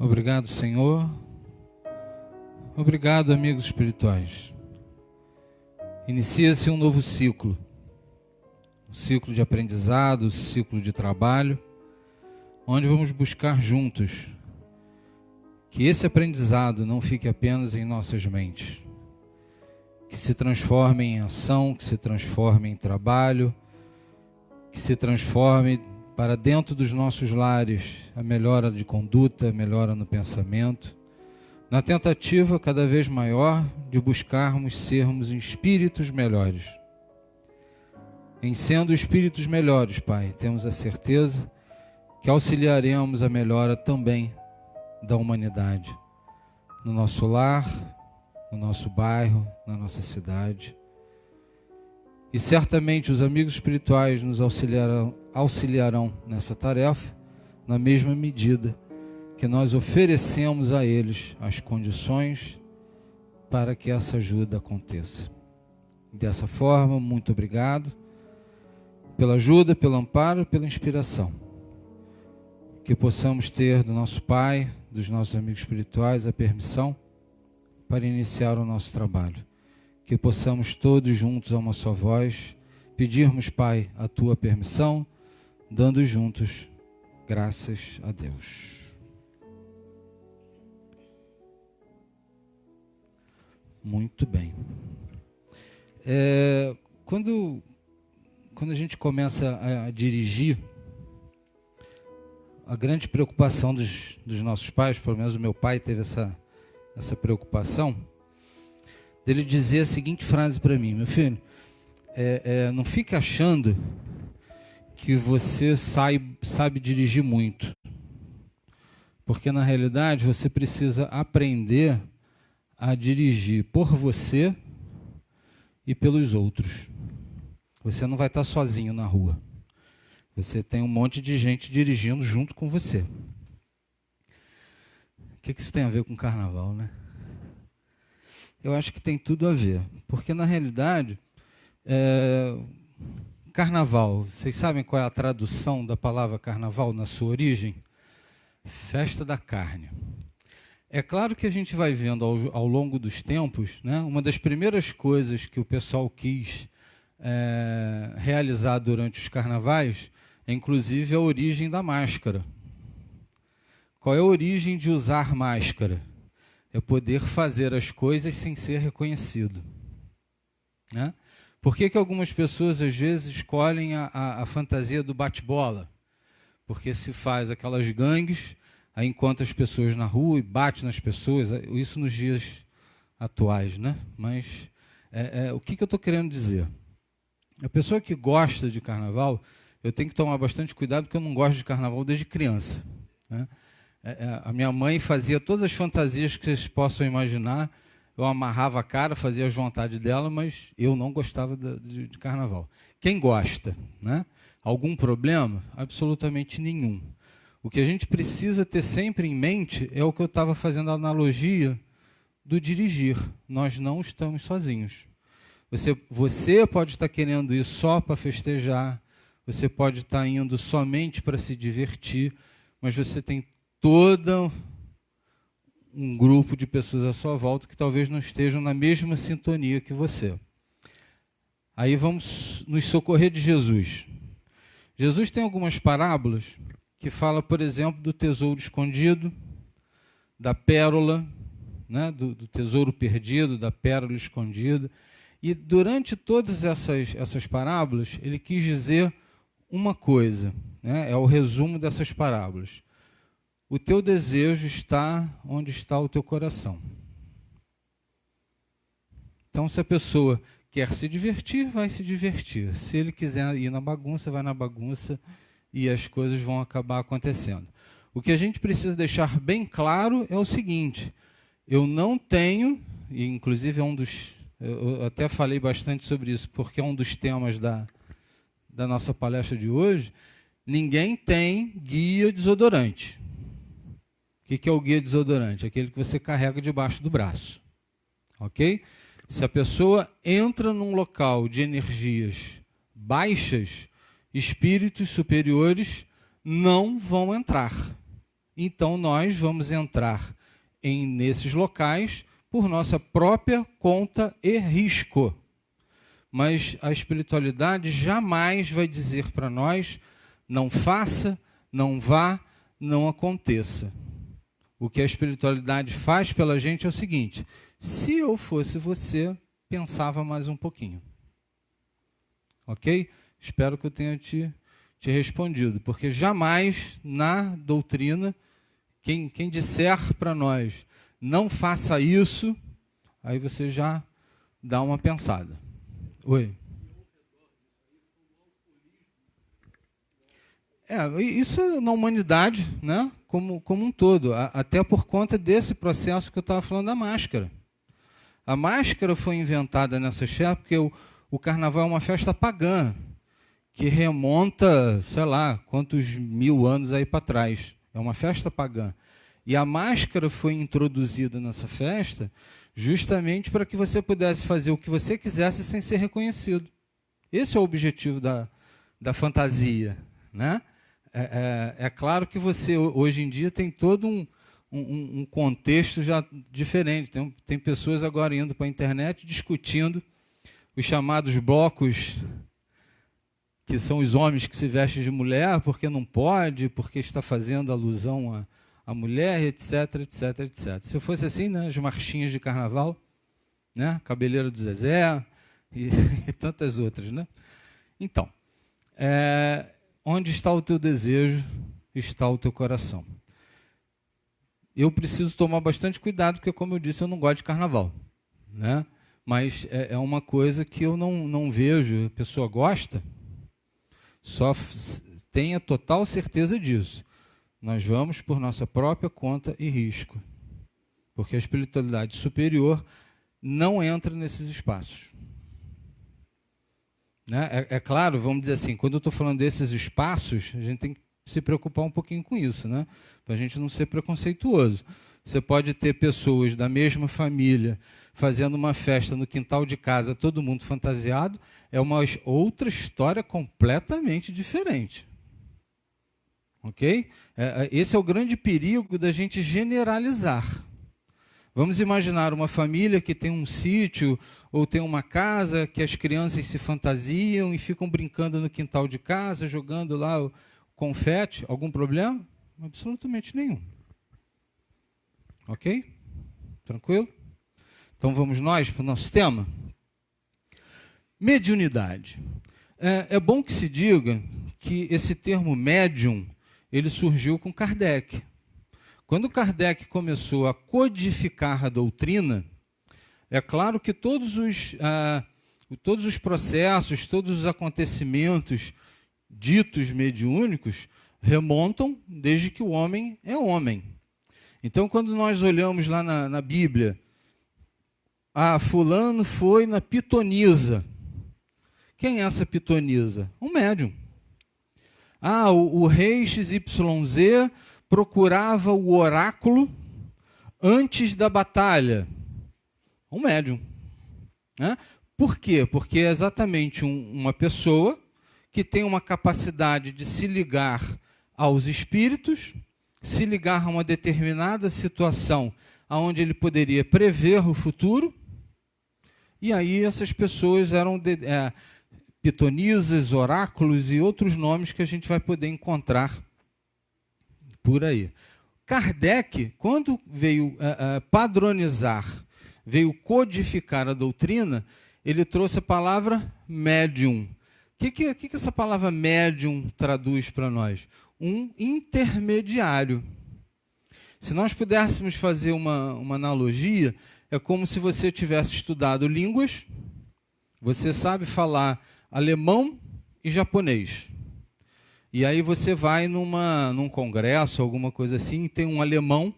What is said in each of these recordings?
Obrigado, Senhor. Obrigado, amigos espirituais. Inicia-se um novo ciclo. Um ciclo de aprendizado, um ciclo de trabalho, onde vamos buscar juntos que esse aprendizado não fique apenas em nossas mentes, que se transforme em ação, que se transforme em trabalho, que se transforme para dentro dos nossos lares a melhora de conduta, a melhora no pensamento, na tentativa cada vez maior de buscarmos sermos espíritos melhores. Em sendo espíritos melhores, Pai, temos a certeza que auxiliaremos a melhora também da humanidade, no nosso lar, no nosso bairro, na nossa cidade. E certamente os amigos espirituais nos auxiliarão nessa tarefa, na mesma medida que nós oferecemos a eles as condições para que essa ajuda aconteça. Dessa forma, muito obrigado pela ajuda, pelo amparo, pela inspiração. Que possamos ter do nosso Pai, dos nossos amigos espirituais, a permissão para iniciar o nosso trabalho. Que possamos todos juntos a uma só voz pedirmos, Pai, a Tua permissão, dando juntos graças a Deus. Muito bem. Quando a gente começa a dirigir, a grande preocupação dos nossos pais, pelo menos o meu pai teve essa preocupação, dele dizer a seguinte frase para mim: meu filho, não fique achando que você sabe dirigir muito, porque na realidade você precisa aprender a dirigir por você e pelos outros. Você não vai estar sozinho na rua. Você tem um monte de gente dirigindo junto com você. O que isso tem a ver com carnaval, né? Eu acho que tem tudo a ver. Porque, na realidade, carnaval, vocês sabem qual é a tradução da palavra carnaval na sua origem? Festa da carne. É claro que a gente vai vendo ao longo dos tempos, né, uma das primeiras coisas que o pessoal quis realizar durante os carnavais é, inclusive, a origem da máscara. Qual é a origem de usar máscara? É poder fazer as coisas sem ser reconhecido. Né? Por que algumas pessoas, às vezes, escolhem a fantasia do bate-bola? Porque se faz aquelas gangues, aí encontra as pessoas na rua e bate nas pessoas, isso nos dias atuais, né? Mas o que eu estou querendo dizer? A pessoa que gosta de carnaval, eu tenho que tomar bastante cuidado, porque eu não gosto de carnaval desde criança. Né? A minha mãe fazia todas as fantasias que vocês possam imaginar, eu amarrava a cara, fazia as vontades dela, mas eu não gostava de carnaval. Quem gosta? Né? Algum problema? Absolutamente nenhum. O que a gente precisa ter sempre em mente é o que eu estava fazendo a analogia do dirigir. Nós não estamos sozinhos. Você pode estar querendo ir só para festejar, você pode estar indo somente para se divertir, mas você tem todo um grupo de pessoas à sua volta que talvez não estejam na mesma sintonia que você. Aí vamos nos socorrer de Jesus. Jesus tem algumas parábolas que fala, por exemplo, do tesouro escondido, da pérola, né, do tesouro perdido, da pérola escondida. E durante todas essas parábolas, ele quis dizer uma coisa, né, é o resumo dessas parábolas. O teu desejo está onde está o teu coração. Então, se a pessoa quer se divertir, vai se divertir. Se ele quiser ir na bagunça, vai na bagunça, e as coisas vão acabar acontecendo. O que a gente precisa deixar bem claro é o seguinte: eu não tenho, e inclusive eu até falei bastante sobre isso, porque é um dos temas da nossa palestra de hoje, ninguém tem guia desodorante. O que é o guia desodorante? Aquele que você carrega debaixo do braço. Ok? Se a pessoa entra num local de energias baixas, espíritos superiores não vão entrar. então nós vamos entrar nesses locais por nossa própria conta e risco. Mas a espiritualidade jamais vai dizer para nós, não faça, não vá, não aconteça. O que a espiritualidade faz pela gente é o seguinte: se eu fosse você, pensava mais um pouquinho. Ok? Espero que eu tenha te respondido, porque jamais na doutrina, quem disser para nós, não faça isso, aí você já dá uma pensada. Oi? Isso na humanidade, né? Como um todo, até por conta desse processo que eu estava falando da máscara. A máscara foi inventada nessas festas porque o carnaval é uma festa pagã, que remonta, sei lá, quantos mil anos aí para trás. É uma festa pagã. E a máscara foi introduzida nessa festa justamente para que você pudesse fazer o que você quisesse sem ser reconhecido. Esse é o objetivo da fantasia, né? É claro que você, hoje em dia, tem todo um contexto já diferente. Tem pessoas agora indo para a internet discutindo os chamados blocos, que são os homens que se vestem de mulher porque não pode, porque está fazendo alusão a mulher, etc, etc, etc. Se eu fosse assim, né, as marchinhas de carnaval, né, Cabeleira do Zezé e tantas outras, né? Então, onde está o teu desejo, está o teu coração. Eu preciso tomar bastante cuidado, porque, como eu disse, eu não gosto de carnaval, né? Mas é uma coisa que eu não vejo, a pessoa gosta, só tenha total certeza disso. Nós vamos por nossa própria conta e risco, porque a espiritualidade superior não entra nesses espaços. Né? É claro, vamos dizer assim, quando eu estou falando desses espaços, a gente tem que se preocupar um pouquinho com isso, né? Para a gente não ser preconceituoso. Você pode ter pessoas da mesma família fazendo uma festa no quintal de casa, todo mundo fantasiado, é uma outra história completamente diferente. Ok? Esse é o grande perigo da gente generalizar. Vamos imaginar uma família que tem um sítio ou tem uma casa que as crianças se fantasiam e ficam brincando no quintal de casa, jogando lá o confete. Algum problema? Absolutamente nenhum. Ok? Tranquilo? Então vamos nós para o nosso tema? Mediunidade. É bom que se diga que esse termo médium, ele surgiu com Kardec. Quando Kardec começou a codificar a doutrina, é claro que todos os processos, todos os acontecimentos ditos mediúnicos remontam desde que o homem é homem. Então, quando nós olhamos lá na Bíblia, fulano foi na pitonisa. Quem é essa pitonisa? Um médium. O rei XYZ procurava o oráculo antes da batalha. Um médium. Né? Por quê? Porque é exatamente uma pessoa que tem uma capacidade de se ligar aos espíritos, se ligar a uma determinada situação onde ele poderia prever o futuro, e aí essas pessoas eram pitonisas, oráculos e outros nomes que a gente vai poder encontrar por aí. Kardec, quando veio padronizar, veio codificar a doutrina, ele trouxe a palavra médium. O que essa palavra médium traduz para nós? Um intermediário. Se nós pudéssemos fazer uma analogia, é como se você tivesse estudado línguas, você sabe falar alemão e japonês. E aí você vai num congresso, alguma coisa assim, e tem um alemão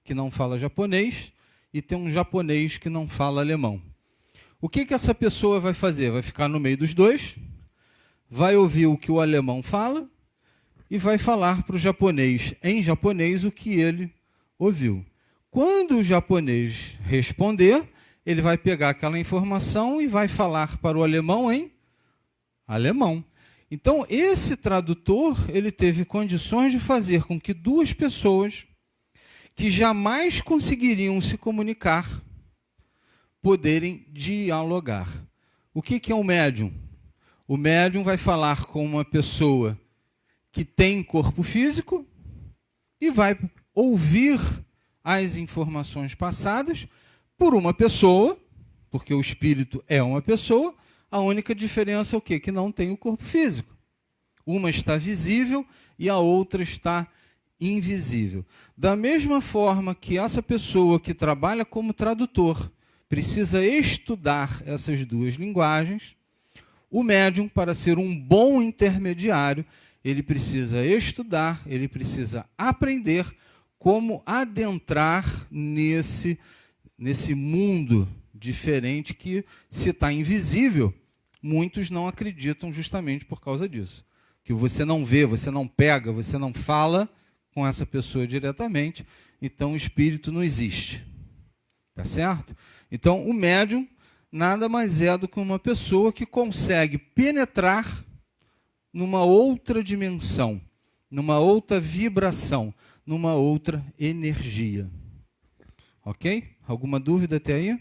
que não fala japonês e tem um japonês que não fala alemão. O que essa pessoa vai fazer? Vai ficar no meio dos dois, vai ouvir o que o alemão fala e vai falar para o japonês, em japonês, o que ele ouviu. Quando o japonês responder, ele vai pegar aquela informação e vai falar para o alemão em alemão. Então, esse tradutor, ele teve condições de fazer com que duas pessoas que jamais conseguiriam se comunicar, poderem dialogar. O que é o médium? O médium vai falar com uma pessoa que tem corpo físico e vai ouvir as informações passadas por uma pessoa, porque o espírito é uma pessoa. A única diferença é o quê? Que não tem o corpo físico. Uma está visível e a outra está invisível. Da mesma forma que essa pessoa que trabalha como tradutor precisa estudar essas duas linguagens, o médium, para ser um bom intermediário, ele precisa estudar, ele precisa aprender como adentrar nesse mundo diferente que, se está invisível, muitos não acreditam justamente por causa disso. Que você não vê, você não pega, você não fala com essa pessoa diretamente, então o espírito não existe. Tá certo? Então, o médium nada mais é do que uma pessoa que consegue penetrar numa outra dimensão, numa outra vibração, numa outra energia. Ok? Alguma dúvida até aí?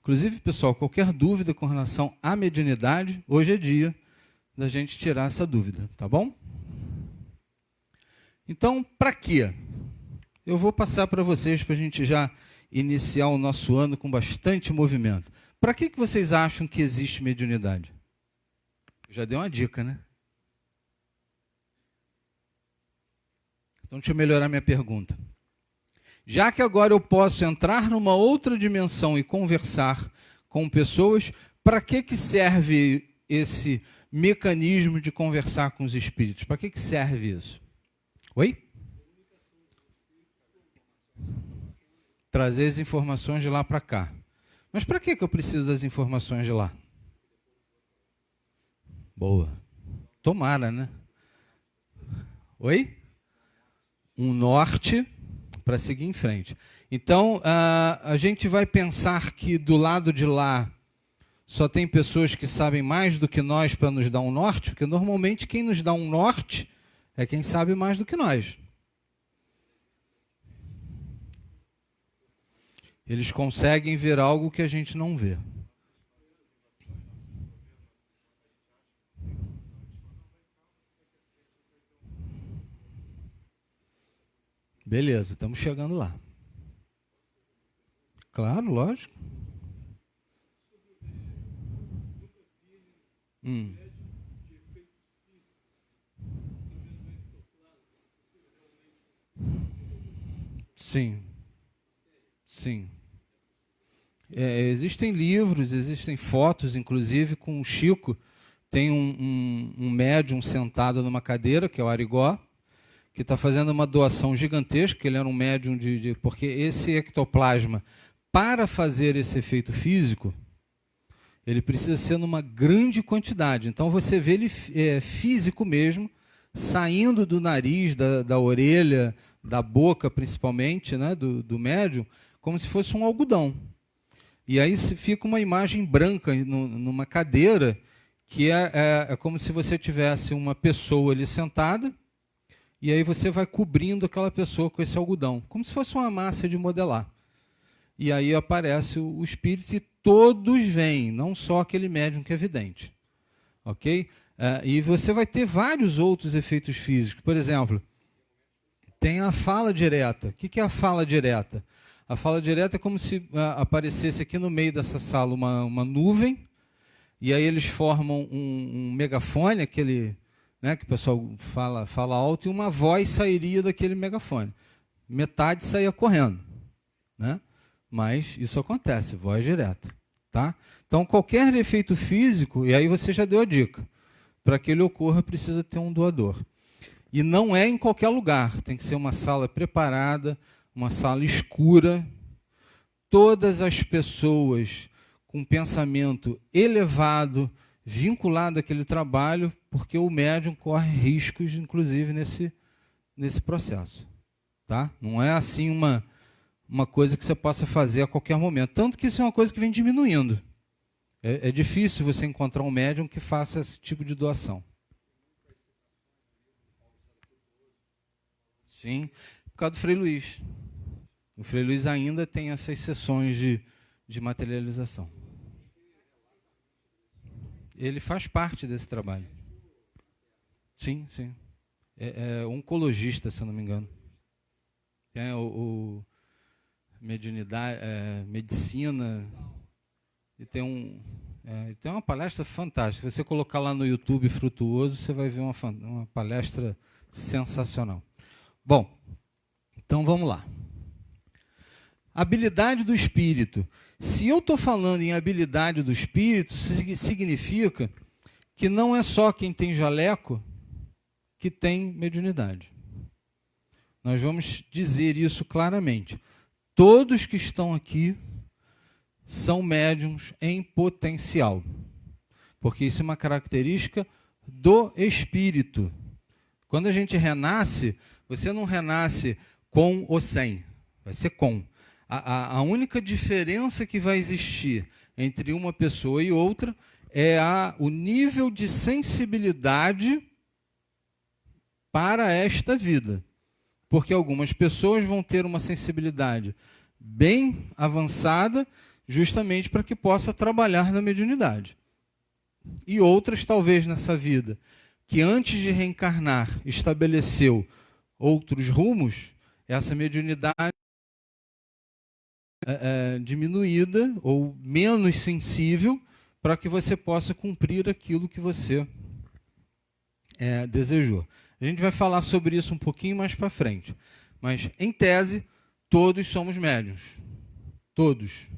Inclusive, pessoal, qualquer dúvida com relação à mediunidade, hoje é dia da gente tirar essa dúvida, tá bom? Então, para quê? Eu vou passar para vocês, para a gente já iniciar o nosso ano com bastante movimento. Para que vocês acham que existe mediunidade? Já dei uma dica, né? Então, deixa eu melhorar minha pergunta. Já que agora eu posso entrar numa outra dimensão e conversar com pessoas, para que serve esse mecanismo de conversar com os espíritos? Para que serve isso? Oi? Trazer as informações de lá para cá. Mas para que eu preciso das informações de lá? Boa. Tomara, né? Oi? Um norte para seguir em frente. Então, a gente vai pensar que do lado de lá só tem pessoas que sabem mais do que nós para nos dar um norte, porque normalmente quem nos dá um norte é quem sabe mais do que nós. Eles conseguem ver algo que a gente não vê. Beleza, estamos chegando lá. Claro, lógico. Sim. Sim. Existem livros, existem fotos, inclusive, com o Chico. Tem um médium sentado numa cadeira, que é o Arigó, que está fazendo uma doação gigantesca, que ele era um médium porque esse ectoplasma, para fazer esse efeito físico, ele precisa ser numa grande quantidade. Então você vê ele físico mesmo, saindo do nariz, da orelha, da boca principalmente, né, do médium, como se fosse um algodão. E aí fica uma imagem branca numa cadeira, que é como se você tivesse uma pessoa ali sentada, e aí você vai cobrindo aquela pessoa com esse algodão, como se fosse uma massa de modelar. E aí aparece o espírito e todos vêm, não só aquele médium que é vidente. Ok? E você vai ter vários outros efeitos físicos. Por exemplo, tem a fala direta. O que é a fala direta? A fala direta é como se aparecesse aqui no meio dessa sala uma nuvem, e aí eles formam um megafone, aquele, né, que o pessoal fala alto, e uma voz sairia daquele megafone. Metade saía correndo, né? Mas isso acontece, voz direta. Tá? Então, qualquer efeito físico, e aí você já deu a dica, para que ele ocorra precisa ter um doador. E não é em qualquer lugar, tem que ser uma sala preparada, uma sala escura. Todas as pessoas com pensamento elevado, vinculado àquele trabalho, porque o médium corre riscos, inclusive, nesse processo. Tá? Não é assim uma coisa que você possa fazer a qualquer momento. Tanto que isso é uma coisa que vem diminuindo. É difícil você encontrar um médium que faça esse tipo de doação. Sim, por causa do Frei Luiz. O Frei Luiz ainda tem essas sessões de materialização. Ele faz parte desse trabalho. Sim, sim. É oncologista, se eu não me engano. Tem mediunidade, medicina. E tem uma palestra fantástica. Se você colocar lá no YouTube Frutuoso, você vai ver uma palestra sensacional. Bom, então vamos lá. Habilidade do espírito. Se eu estou falando em habilidade do espírito, significa que não é só quem tem jaleco que tem mediunidade. Nós vamos dizer isso claramente. Todos que estão aqui são médiums em potencial, porque isso é uma característica do espírito. Quando a gente renasce, você não renasce com ou sem, vai ser com. A única diferença que vai existir entre uma pessoa e outra é o nível de sensibilidade para esta vida. Porque algumas pessoas vão ter uma sensibilidade bem avançada, justamente para que possa trabalhar na mediunidade. E outras, talvez, nessa vida, que antes de reencarnar estabeleceu outros rumos, essa mediunidade diminuída ou menos sensível para que você possa cumprir aquilo que você desejou. A gente vai falar sobre isso um pouquinho mais para frente. Mas, em tese, todos somos médiuns. Todos.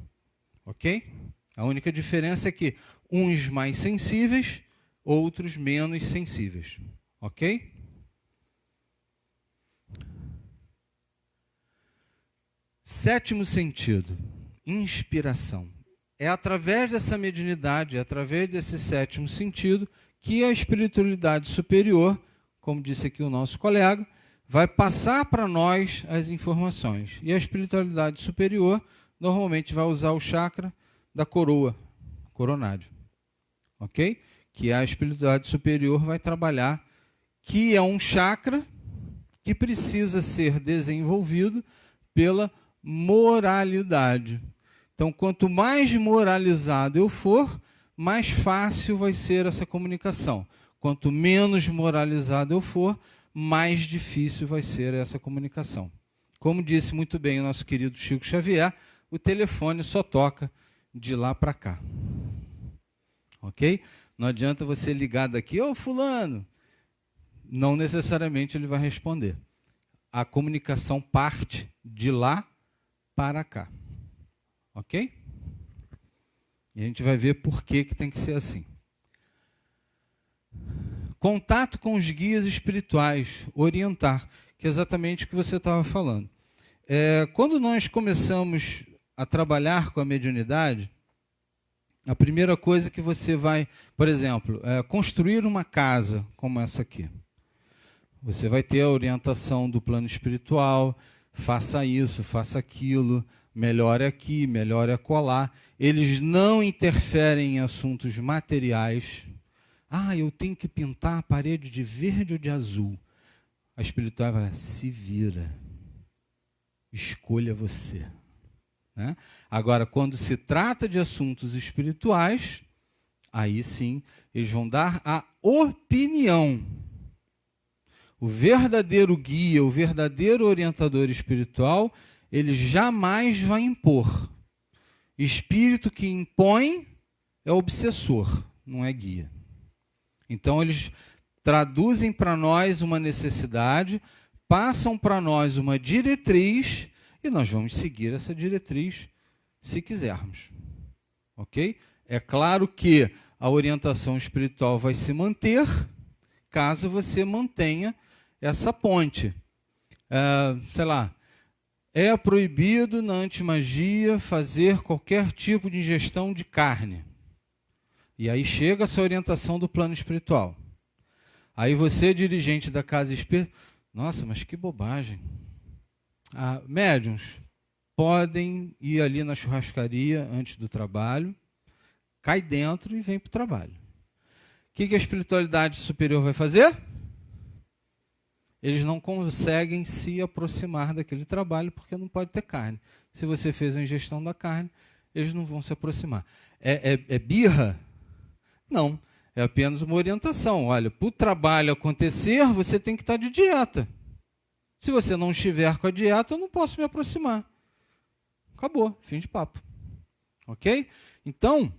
Ok? A única diferença é que uns mais sensíveis, outros menos sensíveis. Ok? Sétimo sentido, inspiração. É através dessa mediunidade, é através desse sétimo sentido, que a espiritualidade superior, como disse aqui o nosso colega, vai passar para nós as informações. E a espiritualidade superior normalmente vai usar o chakra da coroa, coronário. Ok? Que a espiritualidade superior vai trabalhar, que é um chakra que precisa ser desenvolvido pela moralidade. Então, quanto mais moralizado eu for, mais fácil vai ser essa comunicação. Quanto menos moralizado eu for, mais difícil vai ser essa comunicação. Como disse muito bem o nosso querido Chico Xavier, o telefone só toca de lá para cá. Ok? Não adianta você ligar daqui, ô fulano. Não necessariamente ele vai responder. A comunicação parte de lá para cá. Ok? E a gente vai ver por que tem que ser assim. Contato com os guias espirituais, orientar, que é exatamente o que você estava falando. Quando nós começamos a trabalhar com a mediunidade, a primeira coisa que você vai, por exemplo, construir uma casa como essa aqui. Você vai ter a orientação do plano espiritual, faça isso, faça aquilo, melhore aqui, melhore acolá. Eles não interferem em assuntos materiais. Eu tenho que pintar a parede de verde ou de azul. A espiritual vai, se vira. Escolha você. Né? Agora, quando se trata de assuntos espirituais, aí sim, eles vão dar a opinião. O verdadeiro guia, o verdadeiro orientador espiritual, ele jamais vai impor. Espírito que impõe é obsessor, não é guia. Então, eles traduzem para nós uma necessidade, passam para nós uma diretriz e nós vamos seguir essa diretriz se quisermos. Ok? É claro que a orientação espiritual vai se manter caso você mantenha essa ponte. Sei lá, é proibido na antimagia fazer qualquer tipo de ingestão de carne. E aí chega essa orientação do plano espiritual. Aí você, dirigente da casa espírita, nossa, mas que bobagem. Médiuns podem ir ali na churrascaria antes do trabalho, cai dentro e vem para o trabalho. O que a espiritualidade superior vai fazer? Eles não conseguem se aproximar daquele trabalho porque não pode ter carne. Se você fez a ingestão da carne, eles não vão se aproximar. É birra? Não. É apenas uma orientação. Olha, para o trabalho acontecer, você tem que estar de dieta. Se você não estiver com a dieta, eu não posso me aproximar. Acabou, fim de papo. Ok? Então,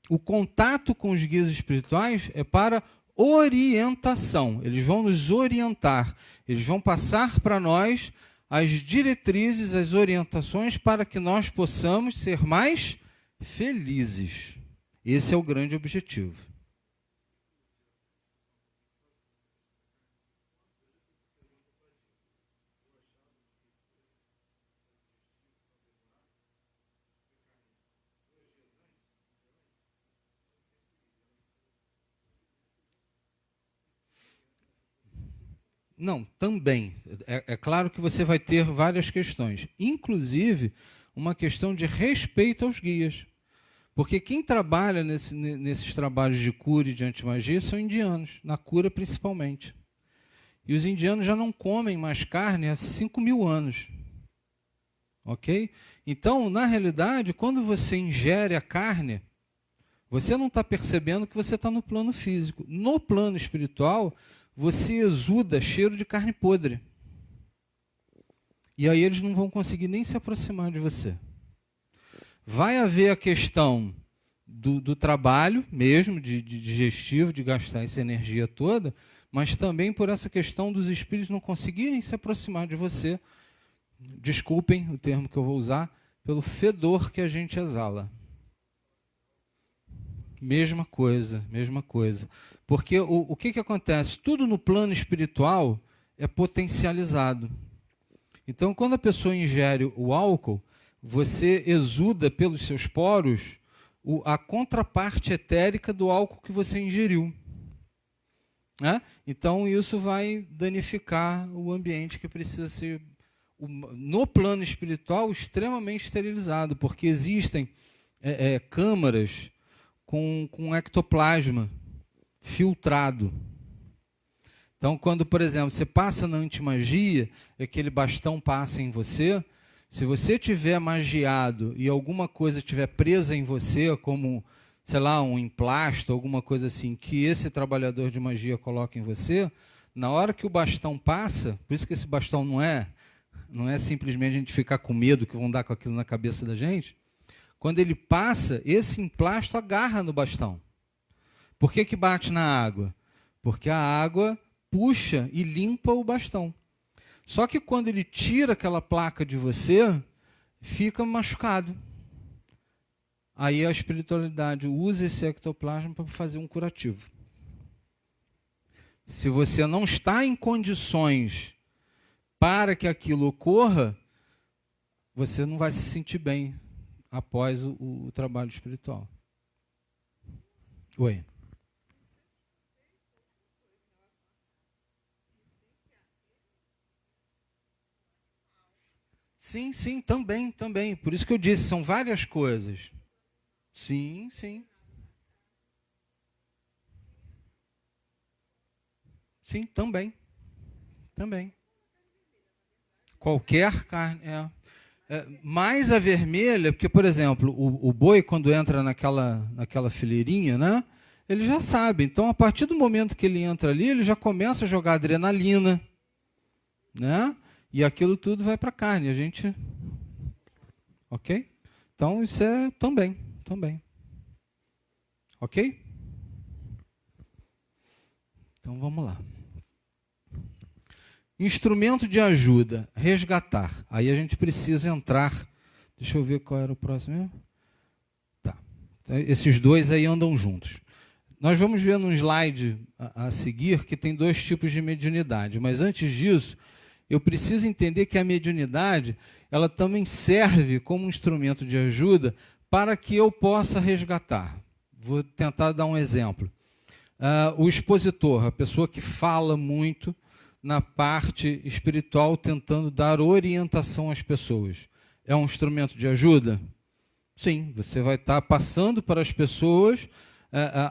o contato com os guias espirituais é para orientação. Eles vão nos orientar. Eles vão passar para nós as diretrizes, as orientações para que nós possamos ser mais felizes. Esse é o grande objetivo. Não, também. É claro que você vai ter várias questões, inclusive uma questão de respeito aos guias. Porque quem trabalha nesses trabalhos de cura e de antimagia são indianos, na cura principalmente. E os indianos já não comem mais carne há 5.000 anos. Ok? Então, na realidade, quando você ingere a carne, você não está percebendo que você está no plano físico. No plano espiritual, você exuda cheiro de carne podre. E aí eles não vão conseguir nem se aproximar de você. Vai haver a questão do trabalho mesmo, de digestivo, de gastar essa energia toda, mas também por essa questão dos espíritos não conseguirem se aproximar de você. Desculpem o termo que eu vou usar, pelo fedor que a gente exala. Mesma coisa, mesma coisa. Porque o que acontece? Tudo no plano espiritual é potencializado. Então, quando a pessoa ingere o álcool, você exuda pelos seus poros a contraparte etérica do álcool que você ingeriu. Né? Então, isso vai danificar o ambiente que precisa ser, no plano espiritual, extremamente esterilizado, porque existem câmaras com ectoplasma filtrado. Então, quando, por exemplo, você passa na antimagia, aquele bastão passa em você, se você tiver magiado e alguma coisa estiver presa em você, como, sei lá, um emplasto, alguma coisa assim, que esse trabalhador de magia coloca em você, na hora que o bastão passa, por isso que esse bastão não é simplesmente a gente ficar com medo que vão dar com aquilo na cabeça da gente, quando ele passa, esse emplasto agarra no bastão. Por que bate na água? Porque a água puxa e limpa o bastão. Só que quando ele tira aquela placa de você, fica machucado. Aí a espiritualidade usa esse ectoplasma para fazer um curativo. Se você não está em condições para que aquilo ocorra, você não vai se sentir bem após o trabalho espiritual. Oi. Sim, sim, também. Por isso que eu disse, são várias coisas. Sim. Sim, também. Qualquer carne. Mais a vermelha, porque, por exemplo, o boi, quando entra naquela fileirinha, né, ele já sabe. Então, a partir do momento que ele entra ali, ele já começa a jogar adrenalina, né? E aquilo tudo vai para a carne. A gente... Ok? Então, isso é também. Ok? Então, vamos lá. Instrumento de ajuda, resgatar. Aí a gente precisa entrar... Deixa eu ver qual era o próximo. Tá. Esses dois aí andam juntos. Nós vamos ver num slide a seguir que tem dois tipos de mediunidade. Mas antes disso, eu preciso entender que a mediunidade ela também serve como instrumento de ajuda para que eu possa resgatar. Vou tentar dar um exemplo. O expositor, a pessoa que fala muito na parte espiritual, tentando dar orientação às pessoas. É um instrumento de ajuda? Sim, você vai estar passando para as pessoas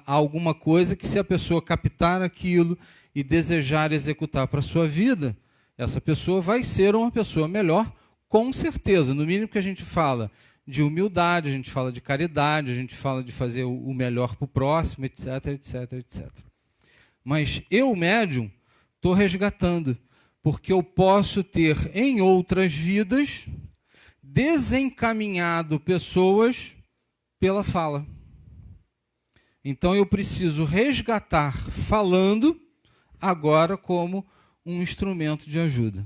alguma coisa que, se a pessoa captar aquilo e desejar executar para a sua vida, essa pessoa vai ser uma pessoa melhor, com certeza. No mínimo que a gente fala de humildade, a gente fala de caridade, a gente fala de fazer o melhor para o próximo, etc, etc, etc. Mas eu, médium, estou resgatando, porque eu posso ter em outras vidas desencaminhado pessoas pela fala. Então eu preciso resgatar falando agora como um instrumento de ajuda.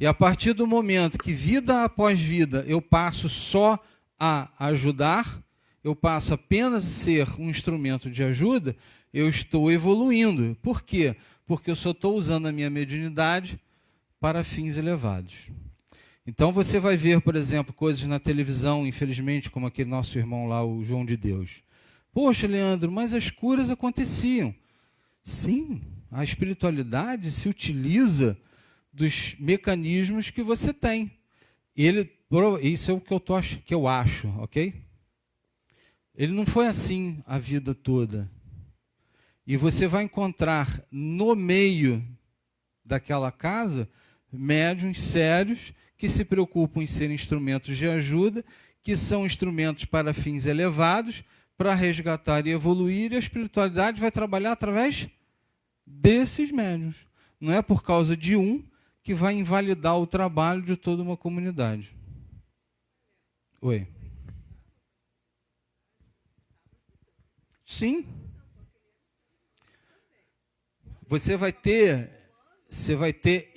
E a partir do momento que, vida após vida, eu passo só a ajudar, eu passo apenas a ser um instrumento de ajuda, eu estou evoluindo. Por quê? Porque eu só estou usando a minha mediunidade para fins elevados. Então você vai ver, por exemplo, coisas na televisão, infelizmente, como aquele nosso irmão lá, o João de Deus. Poxa, Leandro, mas as curas aconteciam. Sim, a espiritualidade se utiliza dos mecanismos que você tem. Isso é o que eu acho, ok? Ele não foi assim a vida toda. E você vai encontrar no meio daquela casa médiuns sérios que se preocupam em ser instrumentos de ajuda, que são instrumentos para fins elevados, para resgatar e evoluir, e a espiritualidade vai trabalhar através desses médiuns. Não é por causa de um que vai invalidar o trabalho de toda uma comunidade. Oi. Sim. Você vai ter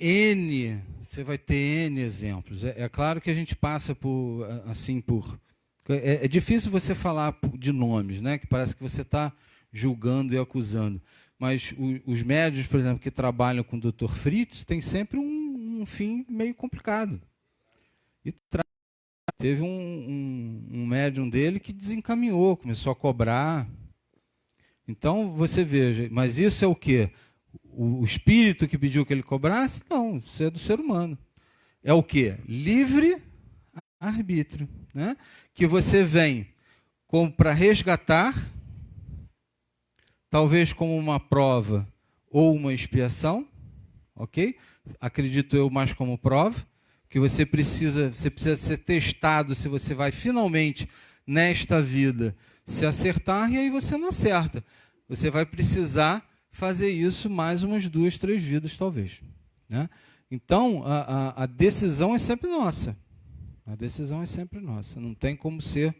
N exemplos. É claro que a gente passa por é difícil você falar de nomes, né? Que parece que você está julgando e acusando. Mas os médios, por exemplo, que trabalham com o Dr. Fritz, tem sempre um fim meio complicado. E teve um médium dele que desencaminhou, começou a cobrar. Então, você veja, mas isso é o quê? O espírito que pediu que ele cobrasse? Não, isso é do ser humano. É o quê? Livre arbítrio, né? Que você vem para resgatar, talvez como uma prova ou uma expiação, ok? Acredito eu mais como prova, que você precisa ser testado se você vai finalmente, nesta vida, se acertar, e aí você não acerta. Você vai precisar fazer isso mais umas 2, 3 vidas, talvez, né? Então, a decisão é sempre nossa. A decisão é sempre nossa. Não tem como ser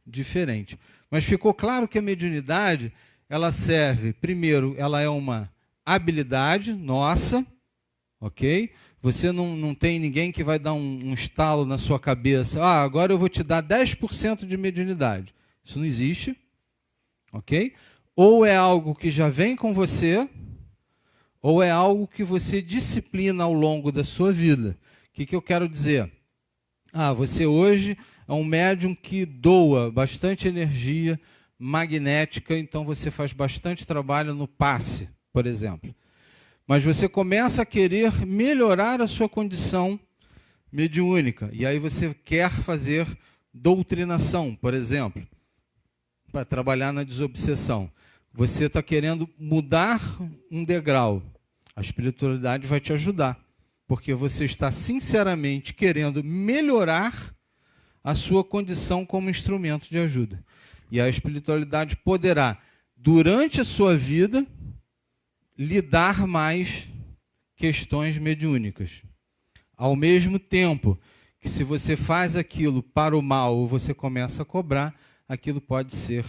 diferente. Mas ficou claro que a mediunidade, ela serve, primeiro, ela é uma habilidade nossa, ok? Você não tem ninguém que vai dar um estalo na sua cabeça. Ah, agora eu vou te dar 10% de mediunidade. Isso não existe, ok? Ou é algo que já vem com você, ou é algo que você disciplina ao longo da sua vida. O que eu quero dizer? Ah, você hoje é um médium que doa bastante energia magnética, então você faz bastante trabalho no passe, por exemplo. Mas você começa a querer melhorar a sua condição mediúnica, e aí você quer fazer doutrinação, por exemplo, para trabalhar na desobsessão. Você está querendo mudar um degrau. A espiritualidade vai te ajudar, porque você está sinceramente querendo melhorar a sua condição como instrumento de ajuda. E a espiritualidade poderá, durante a sua vida, lhe dar mais questões mediúnicas. Ao mesmo tempo que, se você faz aquilo para o mal ou você começa a cobrar, aquilo pode ser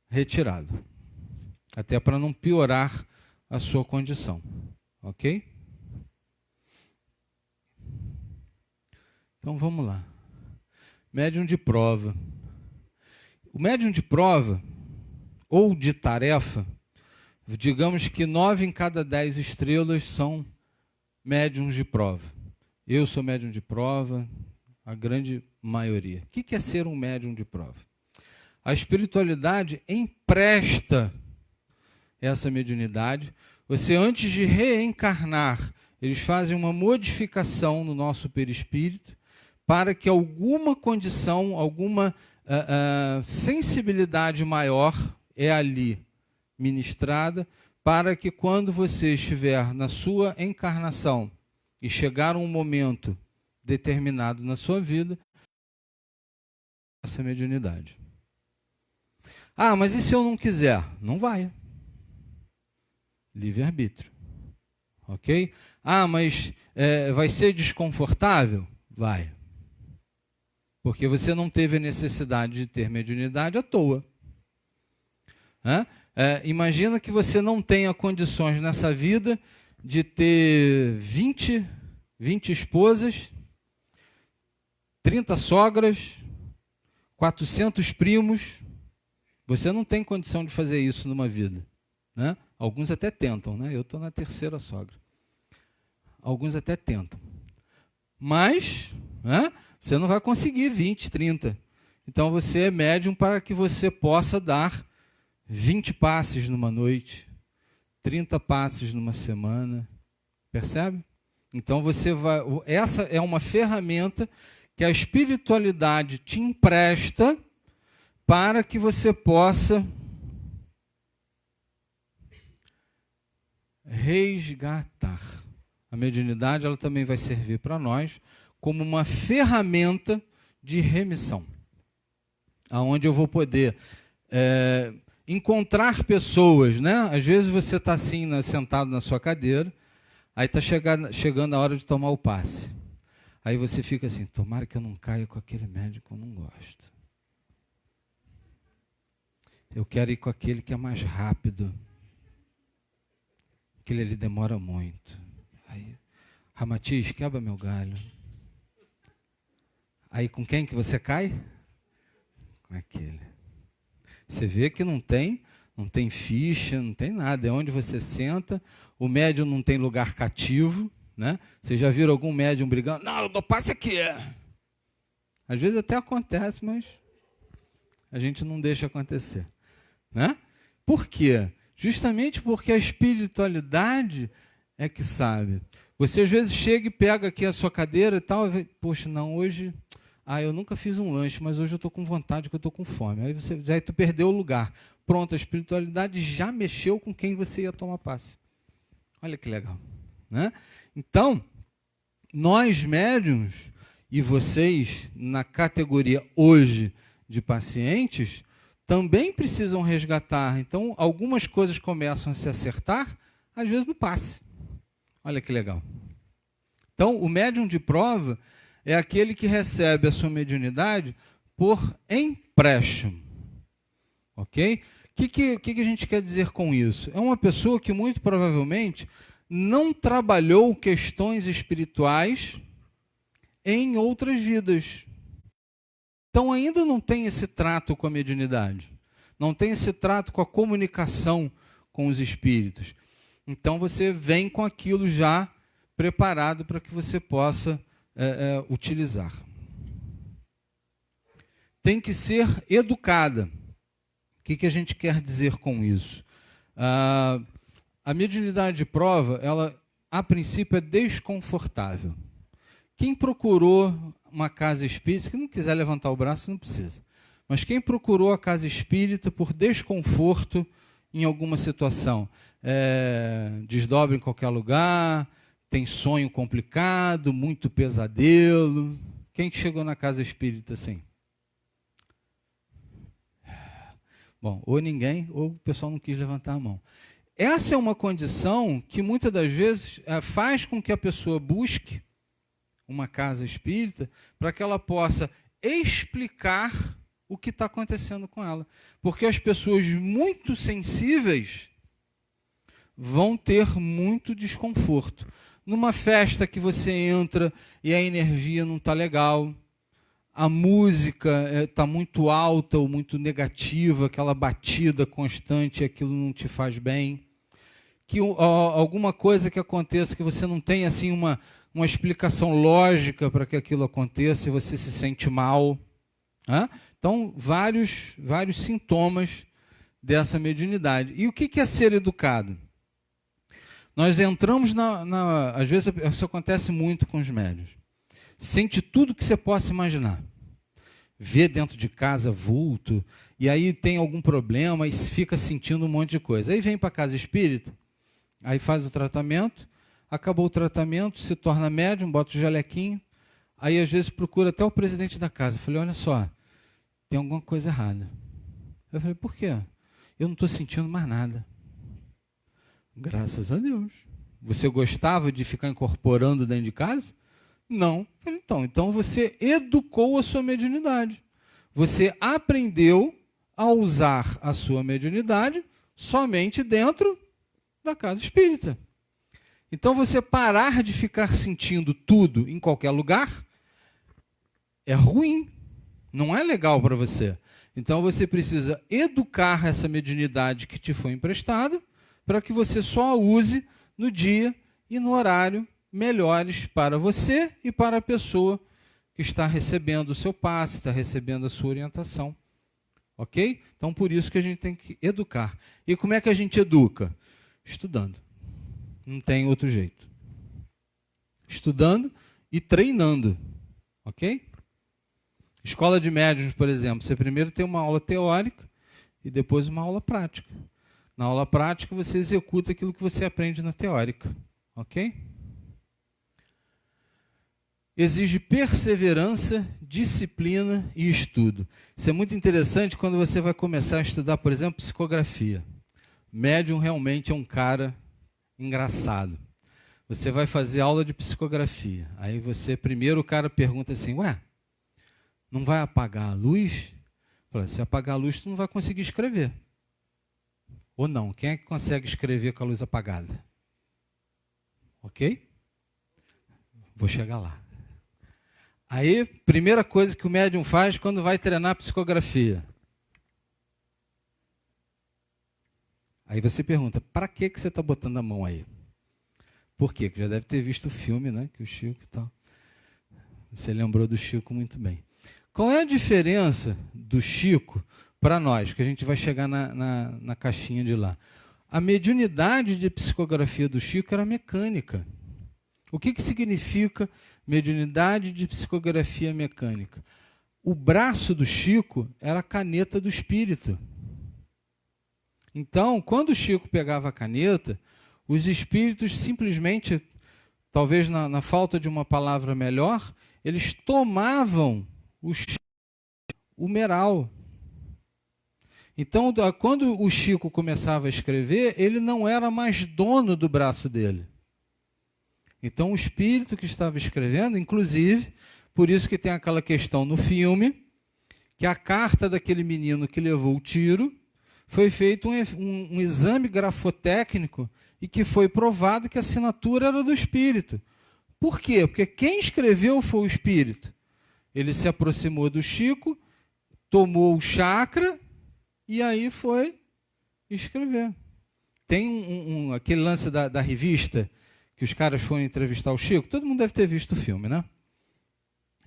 retirado. Até para não piorar a sua condição. Ok? Então vamos lá. Médium de prova. O médium de prova, ou de tarefa, digamos que 9 em cada 10 estrelas são médiums de prova. Eu sou médium de prova, a grande maioria. O que é ser um médium de prova? A espiritualidade empresta essa mediunidade. Você, antes de reencarnar, eles fazem uma modificação no nosso perispírito para que alguma condição, alguma sensibilidade maior é ali ministrada, para que quando você estiver na sua encarnação e chegar um momento determinado na sua vida, essa mediunidade. Ah, mas e se eu não quiser? Não vai. Livre-arbítrio. Ok? Ah, mas vai ser desconfortável? Vai. Porque você não teve a necessidade de ter mediunidade à toa. Imagina que você não tenha condições nessa vida de ter 20 esposas, 30 sogras, 400 primos. Você não tem condição de fazer isso numa vida. Né? Alguns até tentam, né? Eu estou na terceira sogra. Alguns até tentam. Mas você não vai conseguir 20, 30. Então você é médium para que você possa dar 20 passes numa noite, 30 passes numa semana. Percebe? Então você vai. Essa é uma ferramenta que a espiritualidade te empresta para que você possa resgatar. A mediunidade ela também vai servir para nós como uma ferramenta de remissão, aonde eu vou poder encontrar pessoas, né? Às vezes você está assim, sentado na sua cadeira, aí está chegando a hora de tomar o passe. Aí você fica assim, tomara que eu não caia com aquele médico que eu não gosto. Eu quero ir com aquele que é mais rápido. Aquele ali demora muito. Aí, Ramatiz, quebra meu galho. Aí com quem que você cai? Com aquele. Você vê que não tem ficha, não tem nada. É onde você senta. O médium não tem lugar cativo. Né? Vocês já viram algum médium brigando? Não, eu dou passe aqui. Às vezes até acontece, mas a gente não deixa acontecer. Né? Por quê? Justamente porque a espiritualidade é que sabe. Você às vezes chega e pega aqui a sua cadeira e tal, e, poxa, não, hoje, eu nunca fiz um lanche, mas hoje eu estou com vontade, porque eu estou com fome. Aí tu perdeu o lugar. Pronto, a espiritualidade já mexeu com quem você ia tomar passe. Olha que legal. Né? Então, nós médiuns, e vocês, na categoria hoje de pacientes, também precisam resgatar. Então, algumas coisas começam a se acertar, às vezes no passe. Olha que legal. Então, o médium de prova é aquele que recebe a sua mediunidade por empréstimo. Ok? O que a gente quer dizer com isso? É uma pessoa que muito provavelmente não trabalhou questões espirituais em outras vidas. Então ainda não tem esse trato com a mediunidade, não tem esse trato com a comunicação com os espíritos. Então você vem com aquilo já preparado para que você possa utilizar. Tem que ser educada. O que a gente quer dizer com isso? A mediunidade de prova, ela a princípio é desconfortável. Quem procurou uma casa espírita, que não quiser levantar o braço, não precisa. Mas quem procurou a casa espírita por desconforto em alguma situação, desdobra em qualquer lugar, tem sonho complicado, muito pesadelo. Quem que chegou na casa espírita assim? Bom, ou ninguém, ou o pessoal não quis levantar a mão. Essa é uma condição que muitas das vezes faz com que a pessoa busque uma casa espírita para que ela possa explicar o que está acontecendo com ela. Porque as pessoas muito sensíveis vão ter muito desconforto. Numa festa que você entra e a energia não está legal, a música está muito alta ou muito negativa, aquela batida constante, aquilo não te faz bem. Que alguma coisa que aconteça que você não tem assim uma explicação lógica para que aquilo aconteça e você se sente mal. Então, vários sintomas dessa mediunidade. E o que é ser educado? Nós entramos às vezes isso acontece muito com os médiuns. Sente tudo que você possa imaginar. vê dentro de casa vulto, e aí tem algum problema e fica sentindo um monte de coisa. Aí vem para a casa espírita, aí faz o tratamento, acabou o tratamento, se torna médium, bota o jalequinho, aí às vezes procura até o presidente da casa. Eu falei, olha só, tem alguma coisa errada. Eu falei, por quê? Eu não estou sentindo mais nada. Graças a Deus. Você gostava de ficar incorporando dentro de casa? Não. Eu falei, então você educou a sua mediunidade. Você aprendeu a usar a sua mediunidade somente dentro da casa espírita. Então, você parar de ficar sentindo tudo em qualquer lugar é ruim, não é legal para você. Então, você precisa educar essa mediunidade que te foi emprestada para que você só a use no dia e no horário melhores para você e para a pessoa que está recebendo o seu passe, está recebendo a sua orientação. Ok? Então, por isso que a gente tem que educar. E como é que a gente educa? Estudando. Não tem outro jeito. Estudando e treinando. Ok? Escola de médiuns, por exemplo, você primeiro tem uma aula teórica e depois uma aula prática. Na aula prática, você executa aquilo que você aprende na teórica. Ok? Exige perseverança, disciplina e estudo. Isso é muito interessante quando você vai começar a estudar, por exemplo, psicografia. Médium realmente é um cara engraçado. Você vai fazer aula de psicografia. Aí você, primeiro o cara pergunta assim, ué, não vai apagar a luz? Fala, se apagar a luz, tu não vai conseguir escrever. Ou não? Quem é que consegue escrever com a luz apagada? Ok? Vou chegar lá. Aí, primeira coisa que o médium faz quando vai treinar psicografia. Aí você pergunta, para que você está botando a mão aí? Por quê? Porque já deve ter visto o filme, né? Que o Chico e tal. Você lembrou do Chico muito bem. Qual é a diferença do Chico para nós? Porque a gente vai chegar na caixinha de lá. A mediunidade de psicografia do Chico era mecânica. O que significa mediunidade de psicografia mecânica? O braço do Chico era a caneta do espírito. Então, quando o Chico pegava a caneta, os espíritos simplesmente, talvez na falta de uma palavra melhor, eles tomavam o meral. Então, quando o Chico começava a escrever, ele não era mais dono do braço dele. Então, o espírito que estava escrevendo, inclusive, por isso que tem aquela questão no filme, que a carta daquele menino que levou o tiro, foi feito um exame grafotécnico e que foi provado que a assinatura era do espírito. Por quê? Porque quem escreveu foi o espírito. Ele se aproximou do Chico, tomou o chakra e aí foi escrever. Tem aquele lance da revista, que os caras foram entrevistar o Chico, todo mundo deve ter visto o filme, né?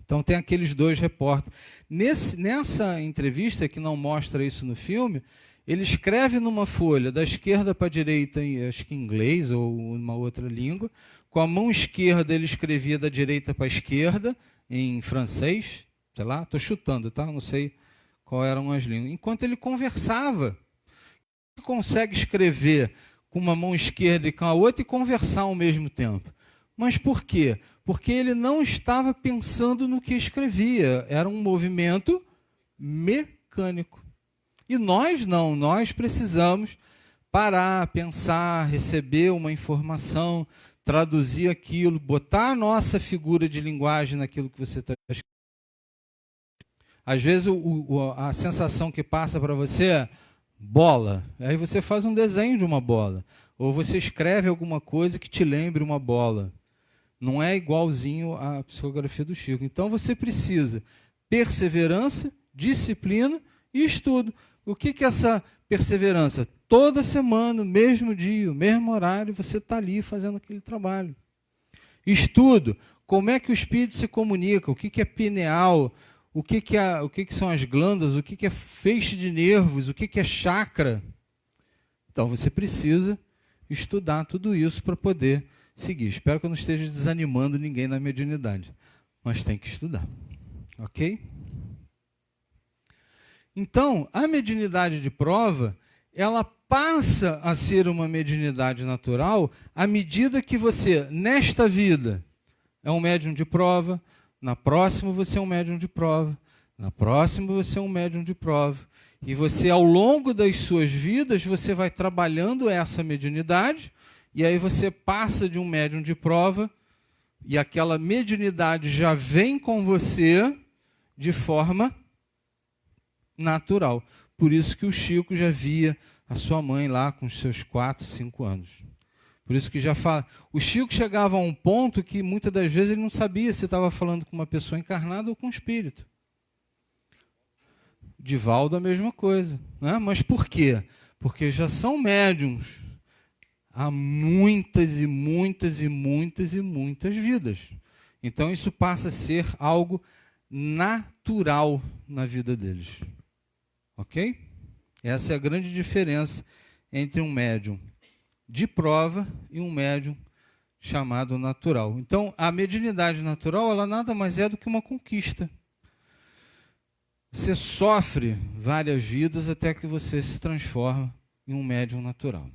Então tem aqueles dois repórteres. Nessa entrevista, que não mostra isso no filme, ele escreve numa folha da esquerda para a direita, acho que em inglês ou uma outra língua. Com a mão esquerda ele escrevia da direita para a esquerda, em francês, sei lá, estou chutando, tá? Não sei qual eram as línguas. Enquanto ele conversava, ele consegue escrever com uma mão esquerda e com a outra e conversar ao mesmo tempo. Mas por quê? Porque ele não estava pensando no que escrevia. Era um movimento mecânico. E nós não, nós precisamos parar, pensar, receber uma informação, traduzir aquilo, botar a nossa figura de linguagem naquilo que você está escrevendo. Às vezes a sensação que passa para você é bola. Aí você faz um desenho de uma bola. Ou você escreve alguma coisa que te lembre uma bola. Não é igualzinho à psicografia do Chico. Então você precisa perseverança, disciplina e estudo. O que é essa perseverança? Toda semana, no mesmo dia, no mesmo horário, você está ali fazendo aquele trabalho. Estudo. Como é que o espírito se comunica? O que é pineal? O que são as glândulas? O que é feixe de nervos? O que é chakra? Então você precisa estudar tudo isso para poder seguir. Espero que eu não esteja desanimando ninguém na mediunidade, mas tem que estudar. Ok? Então, a mediunidade de prova, ela passa a ser uma mediunidade natural à medida que você, nesta vida, é um médium de prova, na próxima você é um médium de prova, na próxima você é um médium de prova. E você, ao longo das suas vidas, você vai trabalhando essa mediunidade, e aí você passa de um médium de prova, e aquela mediunidade já vem com você de forma natural. Por isso que o Chico já via a sua mãe lá com os seus 4, 5 anos. Por isso que já fala. O Chico chegava a um ponto que muitas das vezes ele não sabia se estava falando com uma pessoa encarnada ou com um espírito. Divaldo a mesma coisa, né? Mas por quê? Porque já são médiums há muitas e muitas e muitas e muitas vidas. Então isso passa a ser algo natural na vida deles. Ok? Essa é a grande diferença entre um médium de prova e um médium chamado natural. Então, a mediunidade natural, ela nada mais é do que uma conquista. Você sofre várias vidas até que você se transforma em um médium natural.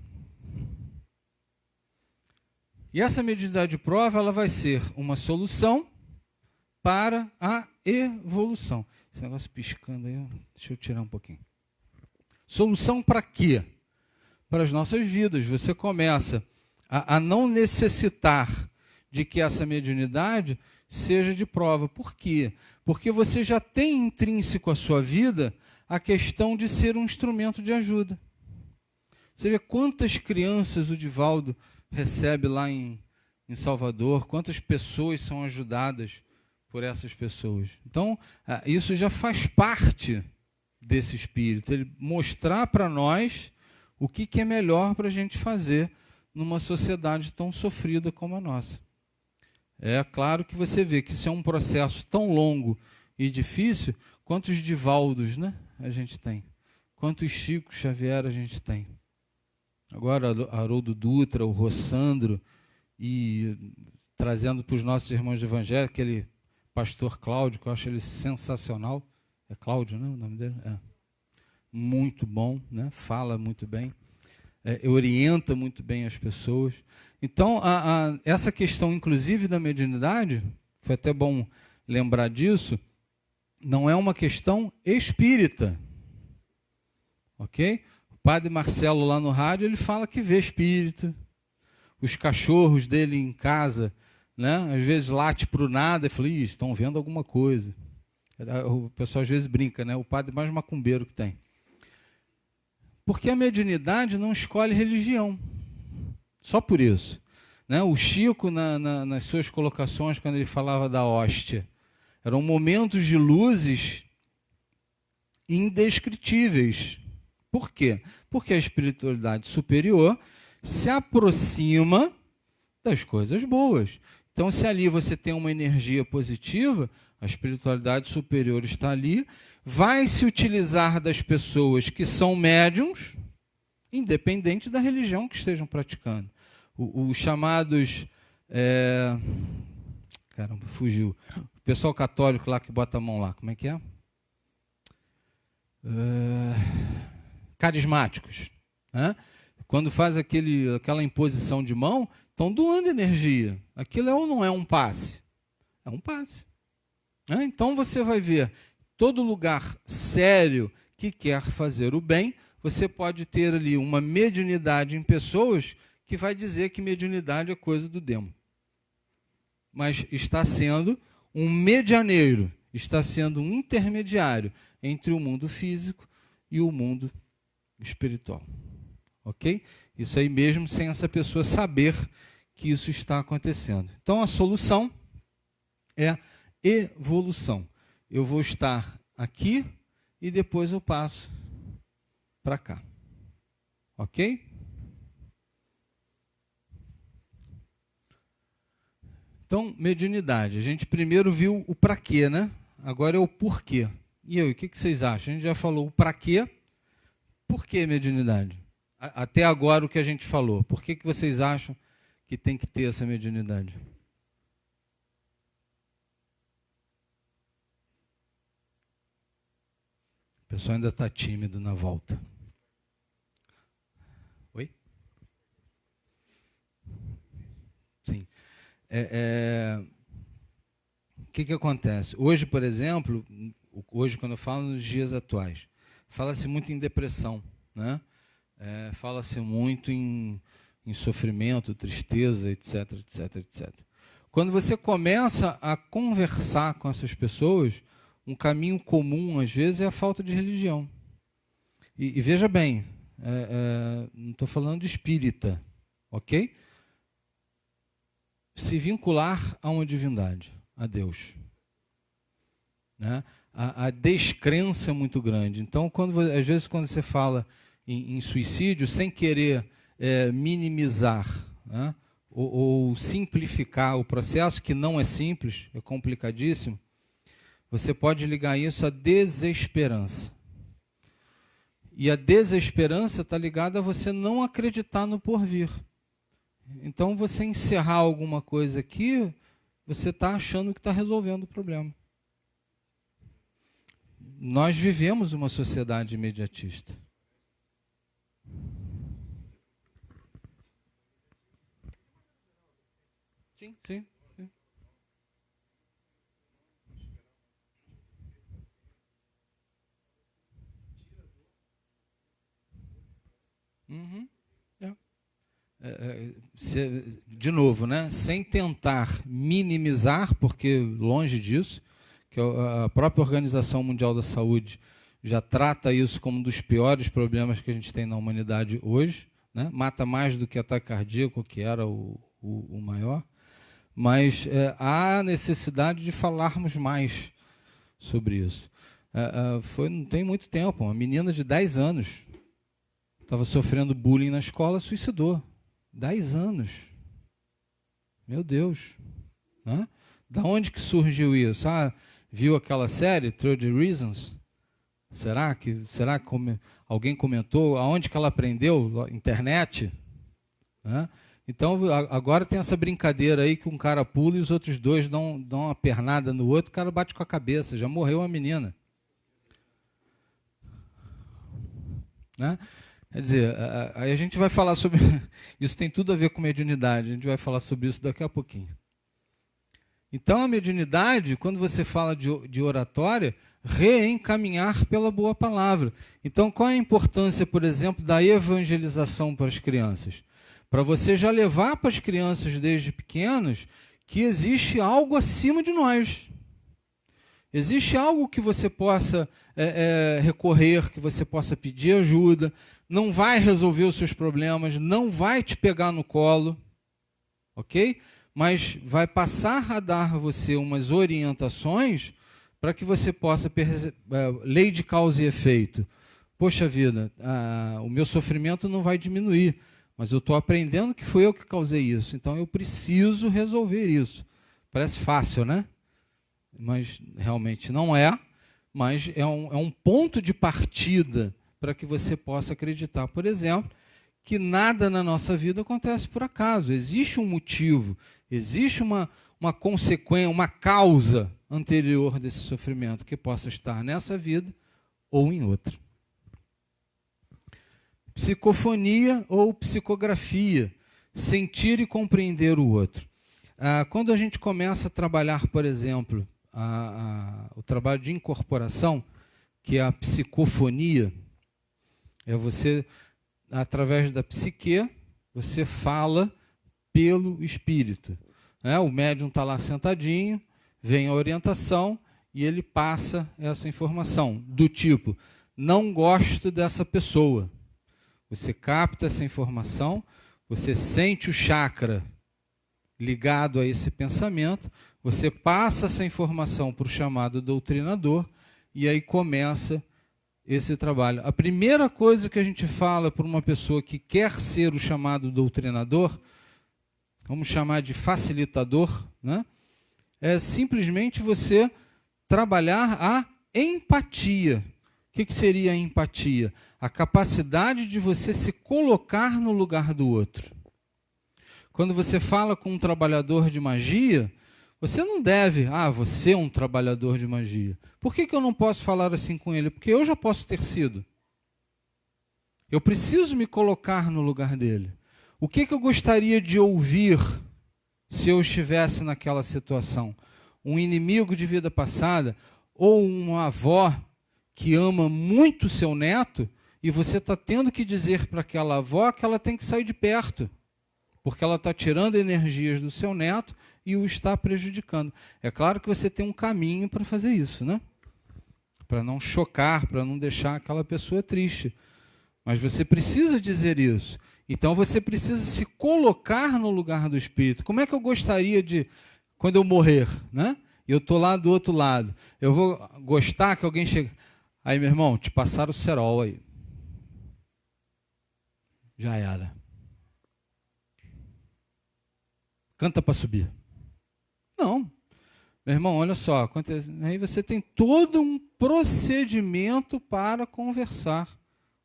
E essa mediunidade de prova, ela vai ser uma solução para a evolução. Esse negócio piscando aí, deixa eu tirar um pouquinho. Solução para quê? Para as nossas vidas. Você começa a não necessitar de que essa mediunidade seja de prova. Por quê? Porque você já tem intrínseco à sua vida a questão de ser um instrumento de ajuda. Você vê quantas crianças o Divaldo recebe lá em Salvador, quantas pessoas são ajudadas por essas pessoas. Então, isso já faz parte desse espírito, ele mostrar para nós o que é melhor para a gente fazer numa sociedade tão sofrida como a nossa. É claro que você vê que isso é um processo tão longo e difícil, quantos Divaldos, né, a gente tem, quantos Chico Xavier a gente tem. Agora, Haroldo Dutra, o Rossandro, e trazendo para os nossos irmãos de evangelho, aquele pastor Cláudio, que eu acho ele sensacional. É Cláudio, né, o nome dele? É. Muito bom, né? Fala muito bem, orienta muito bem as pessoas. Então, essa questão, inclusive, da mediunidade, foi até bom lembrar disso, não é uma questão espírita. Ok? O padre Marcelo, lá no rádio, ele fala que vê espírito. Os cachorros dele em casa, né? Às vezes late para o nada e fala, estão vendo alguma coisa. O pessoal às vezes brinca, né? O padre mais macumbeiro que tem. Porque a mediunidade não escolhe religião. Só por isso. Né? O Chico, nas suas colocações, quando ele falava da hóstia, eram momentos de luzes indescritíveis. Por quê? Porque a espiritualidade superior se aproxima das coisas boas. Então, se ali você tem uma energia positiva, a espiritualidade superior está ali, vai se utilizar das pessoas que são médiums, independente da religião que estejam praticando. Os chamados... caramba, fugiu. O pessoal católico lá que bota a mão lá, como é que é? Carismáticos. Né? Quando faz aquela imposição de mão, estão doando energia. Aquilo é ou não é um passe? É um passe. Né? Então você vai ver, todo lugar sério que quer fazer o bem, você pode ter ali uma mediunidade em pessoas que vai dizer que mediunidade é coisa do demo. Mas está sendo um medianeiro, está sendo um intermediário entre o mundo físico e o mundo espiritual. Ok? Isso aí mesmo sem essa pessoa saber que isso está acontecendo. Então a solução é evolução. Eu vou estar aqui e depois eu passo para cá. Ok? Então, mediunidade. A gente primeiro viu o para quê, né? Agora é o porquê. E aí, o que vocês acham? A gente já falou o para quê. Por que mediunidade? Até agora o que a gente falou. Por que vocês acham que tem que ter essa mediunidade? pessoal ainda está tímido na volta. Oi? Sim. O que acontece? Hoje, por exemplo, quando eu falo nos dias atuais, fala-se muito em depressão, né? Fala-se muito em sofrimento, tristeza, etc, etc, etc. Quando você começa a conversar com essas pessoas, um caminho comum, às vezes, é a falta de religião. E veja bem, não estou falando de espírita, ok? Se vincular a uma divindade, a Deus. Né? A descrença é muito grande. Então, às vezes, quando você fala em suicídio, sem querer minimizar, né? ou simplificar o processo, que não é simples, é complicadíssimo, você pode ligar isso à desesperança. E a desesperança está ligada a você não acreditar no porvir. Então, você encerrar alguma coisa aqui, você está achando que está resolvendo o problema. Nós vivemos uma sociedade imediatista. Sim, sim. Sim. Uhum. De novo, né? Sem tentar minimizar, porque longe disso, que a própria Organização Mundial da Saúde já trata isso como um dos piores problemas que a gente tem na humanidade hoje, né? Mata mais do que ataque cardíaco, que era o maior, mas há necessidade de falarmos mais sobre isso. Não tem muito tempo, uma menina de 10 anos estava sofrendo bullying na escola, suicidou. 10 anos. Meu Deus. Né? Da onde que surgiu isso? Viu aquela série, 30 Reasons? Será que alguém comentou? Aonde que ela aprendeu? Internet? Né? Então, agora tem essa brincadeira aí que um cara pula e os outros dois dão uma pernada no outro, o cara bate com a cabeça, já morreu a menina. Né? Quer dizer, aí a gente vai falar sobre... Isso tem tudo a ver com mediunidade, a gente vai falar sobre isso daqui a pouquinho. Então, a mediunidade, quando você fala de oratória, reencaminhar pela boa palavra. Então, qual é a importância, por exemplo, da evangelização para as crianças? Para você já levar para as crianças desde pequenos que existe algo acima de nós. Existe algo que você possa recorrer, que você possa pedir ajuda, não vai resolver os seus problemas, não vai te pegar no colo, ok? Mas vai passar a dar a você umas orientações para que você possa, lei de causa e efeito. Poxa vida, o meu sofrimento não vai diminuir, mas eu estou aprendendo que foi eu que causei isso, então eu preciso resolver isso. Parece fácil, né? Mas realmente não é, mas é um ponto de partida para que você possa acreditar, por exemplo, que nada na nossa vida acontece por acaso. Existe um motivo, existe uma consequência, uma causa anterior desse sofrimento que possa estar nessa vida ou em outra. Psicofonia ou psicografia, sentir e compreender o outro. Quando a gente começa a trabalhar, por exemplo, o trabalho de incorporação, que é a psicofonia, é você, através da psique, você fala pelo espírito. O médium está lá sentadinho, vem a orientação e ele passa essa informação, do tipo, não gosto dessa pessoa. Você capta essa informação, você sente o chakra ligado a esse pensamento, você passa essa informação para o chamado doutrinador e aí começa esse trabalho. A primeira coisa que a gente fala para uma pessoa que quer ser o chamado doutrinador, vamos chamar de facilitador, né? É simplesmente você trabalhar a empatia. O que seria a empatia? A capacidade de você se colocar no lugar do outro. Quando você fala com um trabalhador de magia, Você não deve, você é um trabalhador de magia. Por que eu não posso falar assim com ele? Porque eu já posso ter sido. Eu preciso me colocar no lugar dele. O que eu gostaria de ouvir se eu estivesse naquela situação? Um inimigo de vida passada ou uma avó que ama muito seu neto e você está tendo que dizer para aquela avó que ela tem que sair de perto, porque ela está tirando energias do seu neto e o está prejudicando. É claro que você tem um caminho para fazer isso, né? Para não chocar, para não deixar aquela pessoa triste. Mas você precisa dizer isso. Então você precisa se colocar no lugar do Espírito. Como é que eu gostaria de, quando eu morrer, né? Eu estou lá do outro lado, eu vou gostar que alguém chegue. Aí, meu irmão, te passaram o cerol aí. Já era. Canta para subir. Não. Meu irmão, olha só. Aí você tem todo um procedimento para conversar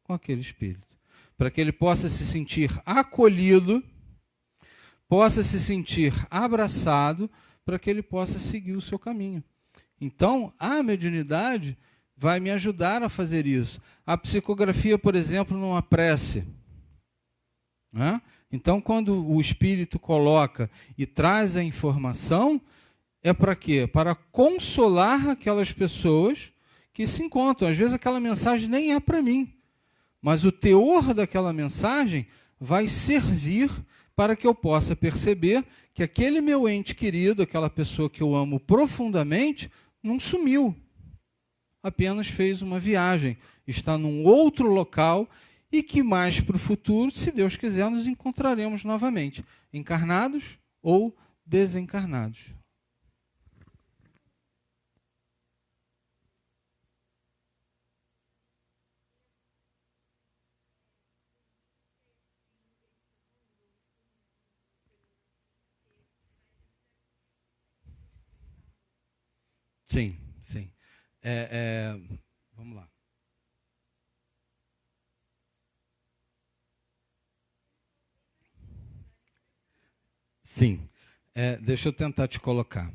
com aquele espírito, para que ele possa se sentir acolhido, possa se sentir abraçado, para que ele possa seguir o seu caminho. Então, a mediunidade vai me ajudar a fazer isso. A psicografia, por exemplo, numa prece, né? Então, quando o espírito coloca e traz a informação, é para quê? Para consolar aquelas pessoas que se encontram. Às vezes aquela mensagem nem é para mim, mas o teor daquela mensagem vai servir para que eu possa perceber que aquele meu ente querido, aquela pessoa que eu amo profundamente, não sumiu. Apenas fez uma viagem, está num outro local e que mais para o futuro, se Deus quiser, nos encontraremos novamente, encarnados ou desencarnados. Sim, sim. Vamos lá. Sim. Deixa eu tentar te colocar.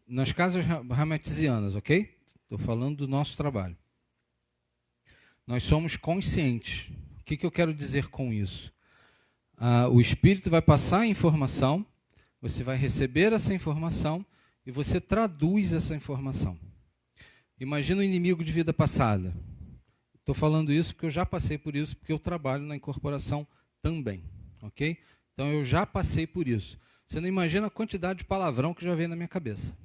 Nas casas ramatizianas, ok? Estou falando do nosso trabalho. Nós somos conscientes. O que eu quero dizer com isso? O espírito vai passar a informação, você vai receber essa informação e você traduz essa informação. Imagina o inimigo de vida passada. Estou falando isso porque eu já passei por isso, porque eu trabalho na incorporação também, ok? Então eu já passei por isso. Você não imagina a quantidade de palavrão que já veio na minha cabeça.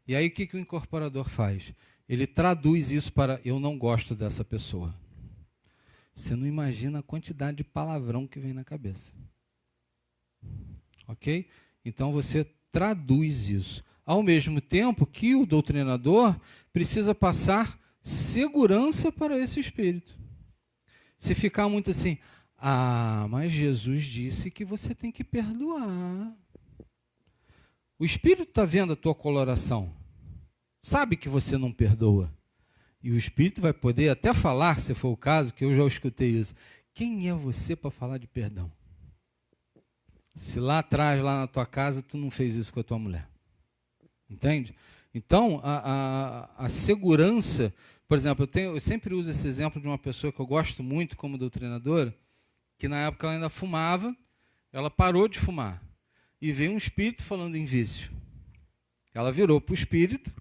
E aí o que o incorporador faz? Ele traduz isso para eu não gosto dessa pessoa. Você não imagina a quantidade de palavrão que vem na cabeça. Ok? Então você traduz isso. Ao mesmo tempo que o doutrinador precisa passar segurança para esse espírito. Se ficar muito assim, mas Jesus disse que você tem que perdoar. O espírito está vendo a tua coloração. Sabe que você não perdoa. E o espírito vai poder até falar, se for o caso, que eu já escutei isso. Quem é você para falar de perdão? Se lá atrás, lá na tua casa, tu não fez isso com a tua mulher. Entende? Então, a segurança, por exemplo, eu sempre uso esse exemplo de uma pessoa que eu gosto muito como doutrinadora, que na época ela ainda fumava, ela parou de fumar. E veio um espírito falando em vício. Ela virou para o espírito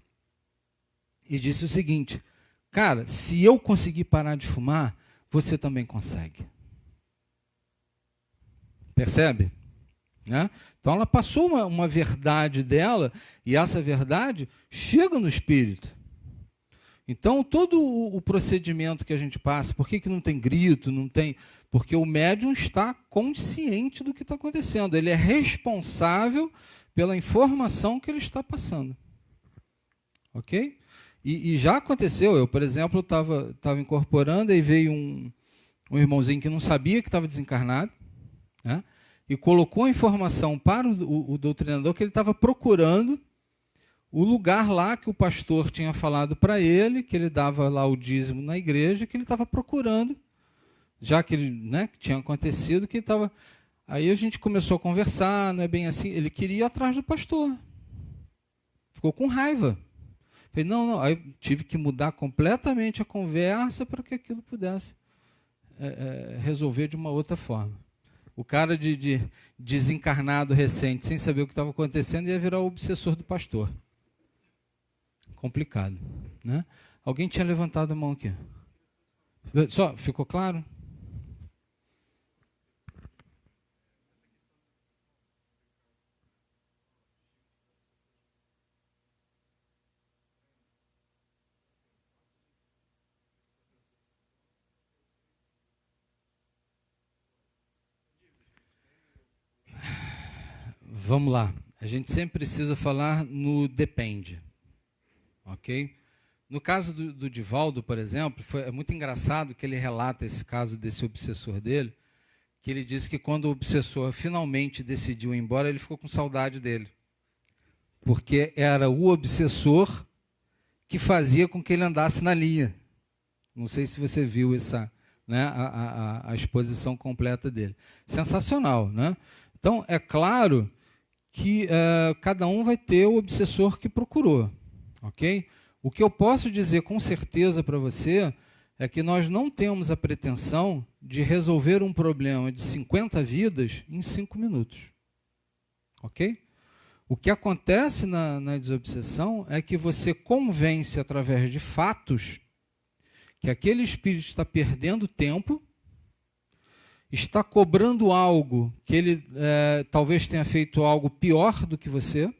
e disse o seguinte: cara, se eu conseguir parar de fumar, você também consegue. Percebe? Né? Então ela passou uma verdade dela e essa verdade chega no espírito. Então todo o procedimento que a gente passa, por que não tem grito, não tem... Porque o médium está consciente do que está acontecendo. Ele é responsável pela informação que ele está passando. Ok? E já aconteceu. Eu, por exemplo, estava incorporando e veio um irmãozinho que não sabia que estava desencarnado, né? E colocou a informação para o doutrinador que ele estava procurando o lugar lá que o pastor tinha falado para ele, que ele dava lá o dízimo na igreja, que ele estava procurando, já que ele, né, que tinha acontecido, que ele estava... Aí a gente começou a conversar, não é bem assim. Ele queria ir atrás do pastor. Ficou com raiva. Falei, não. Aí tive que mudar completamente a conversa para que aquilo pudesse resolver de uma outra forma. O cara de desencarnado recente, sem saber o que estava acontecendo, ia virar o obsessor do pastor. Complicado, né? Alguém tinha levantado a mão aqui. Só, ficou claro? Vamos lá. A gente sempre precisa falar no depende. Ok? No caso do Divaldo, por exemplo, é muito engraçado que ele relata esse caso desse obsessor dele, que ele disse que quando o obsessor finalmente decidiu ir embora, ele ficou com saudade dele. Porque era o obsessor que fazia com que ele andasse na linha. Não sei se você viu essa, né, a exposição completa dele. Sensacional, né? Então, é claro que cada um vai ter o obsessor que procurou, ok? O que eu posso dizer com certeza para você é que nós não temos a pretensão de resolver um problema de 50 vidas em 5 minutos, ok? O que acontece na desobsessão é que você convence através de fatos que aquele espírito está perdendo tempo, está cobrando algo que ele talvez tenha feito algo pior do que você.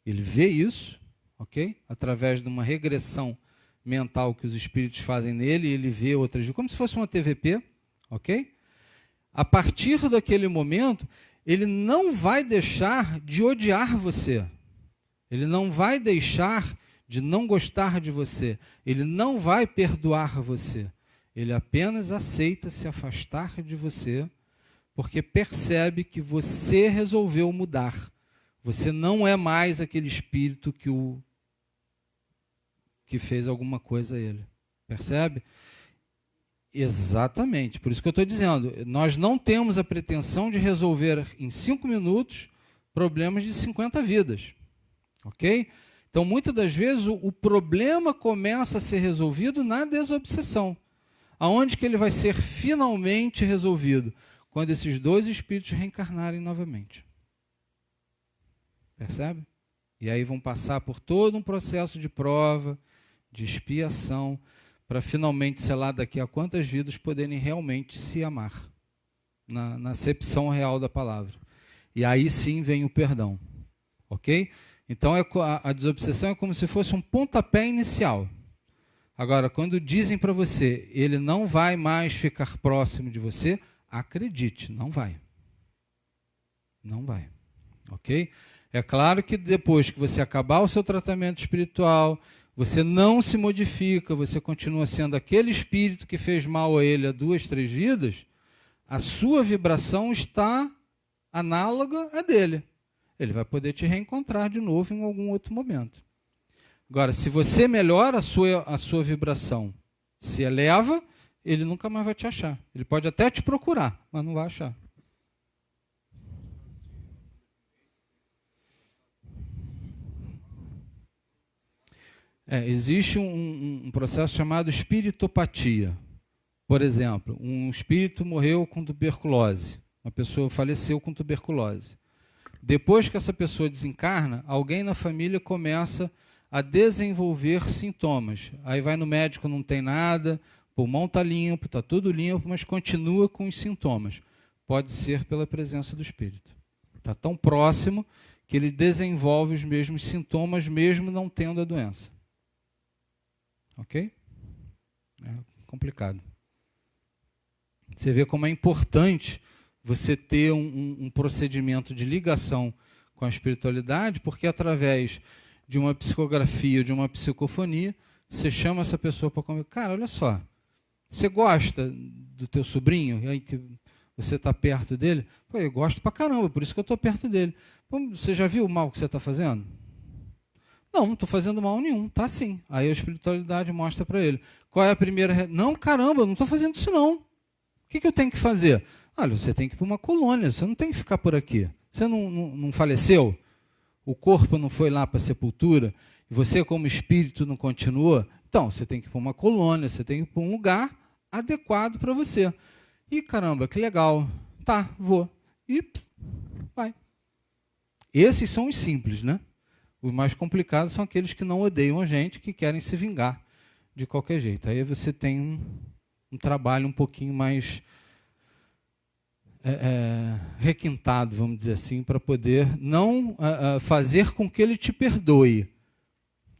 Ele vê isso, ok? Através de uma regressão mental que os espíritos fazem nele, ele vê outras, como se fosse uma TVP, ok? A partir daquele momento, ele não vai deixar de odiar você. Ele não vai deixar de não gostar de você. Ele não vai perdoar você. Ele apenas aceita se afastar de você, porque percebe que você resolveu mudar. Você não é mais aquele espírito que fez alguma coisa a ele. Percebe? Exatamente. Por isso que eu estou dizendo, nós não temos a pretensão de resolver em 5 minutos problemas de 50 vidas. Ok? Então, muitas das vezes, o problema começa a ser resolvido na desobsessão. Aonde que ele vai ser finalmente resolvido? Quando esses 2 espíritos reencarnarem novamente. Percebe? E aí vão passar por todo um processo de prova, de expiação, para finalmente, sei lá, daqui a quantas vidas poderem realmente se amar, na acepção real da palavra. E aí sim vem o perdão. Ok? Então a desobsessão é como se fosse um pontapé inicial. Agora, quando dizem para você, ele não vai mais ficar próximo de você, acredite, não vai. Não vai. Ok? É claro que depois que você acabar o seu tratamento espiritual, você não se modifica, você continua sendo aquele espírito que fez mal a ele há 2, 3 vidas, a sua vibração está análoga à dele. Ele vai poder te reencontrar de novo em algum outro momento. Agora, se você melhora a sua vibração, se eleva, ele nunca mais vai te achar. Ele pode até te procurar, mas não vai achar. Existe um processo chamado espiritopatia. Por exemplo, um espírito morreu com tuberculose. Uma pessoa faleceu com tuberculose. Depois que essa pessoa desencarna, alguém na família começa a desenvolver sintomas. Aí vai no médico, não tem nada, o pulmão está limpo, está tudo limpo, mas continua com os sintomas. Pode ser pela presença do espírito. Está tão próximo que ele desenvolve os mesmos sintomas, mesmo não tendo a doença. Ok? É complicado. Você vê como é importante você ter um procedimento de ligação com a espiritualidade, porque através de uma psicografia, de uma psicofonia, você chama essa pessoa para conversar. Cara, olha só, você gosta do teu sobrinho, e aí que você está perto dele? Pô, eu gosto pra caramba, por isso que eu estou perto dele. Pô, você já viu o mal que você está fazendo? Não estou fazendo mal nenhum, tá sim. Aí a espiritualidade mostra para ele. Qual é a primeira... Não, caramba, não estou fazendo isso não. O que eu tenho que fazer? Olha, você tem que ir para uma colônia, você não tem que ficar por aqui. Você não faleceu? O corpo não foi lá para a sepultura? E você, como espírito, não continua? Então, você tem que ir para uma colônia, você tem que ir para um lugar adequado para você. E caramba, que legal. Tá, vou. E vai. Esses são os simples, né? Os mais complicados são aqueles que não odeiam a gente, que querem se vingar de qualquer jeito. Aí você tem um trabalho um pouquinho mais requintado, vamos dizer assim, para poder não fazer com que ele te perdoe.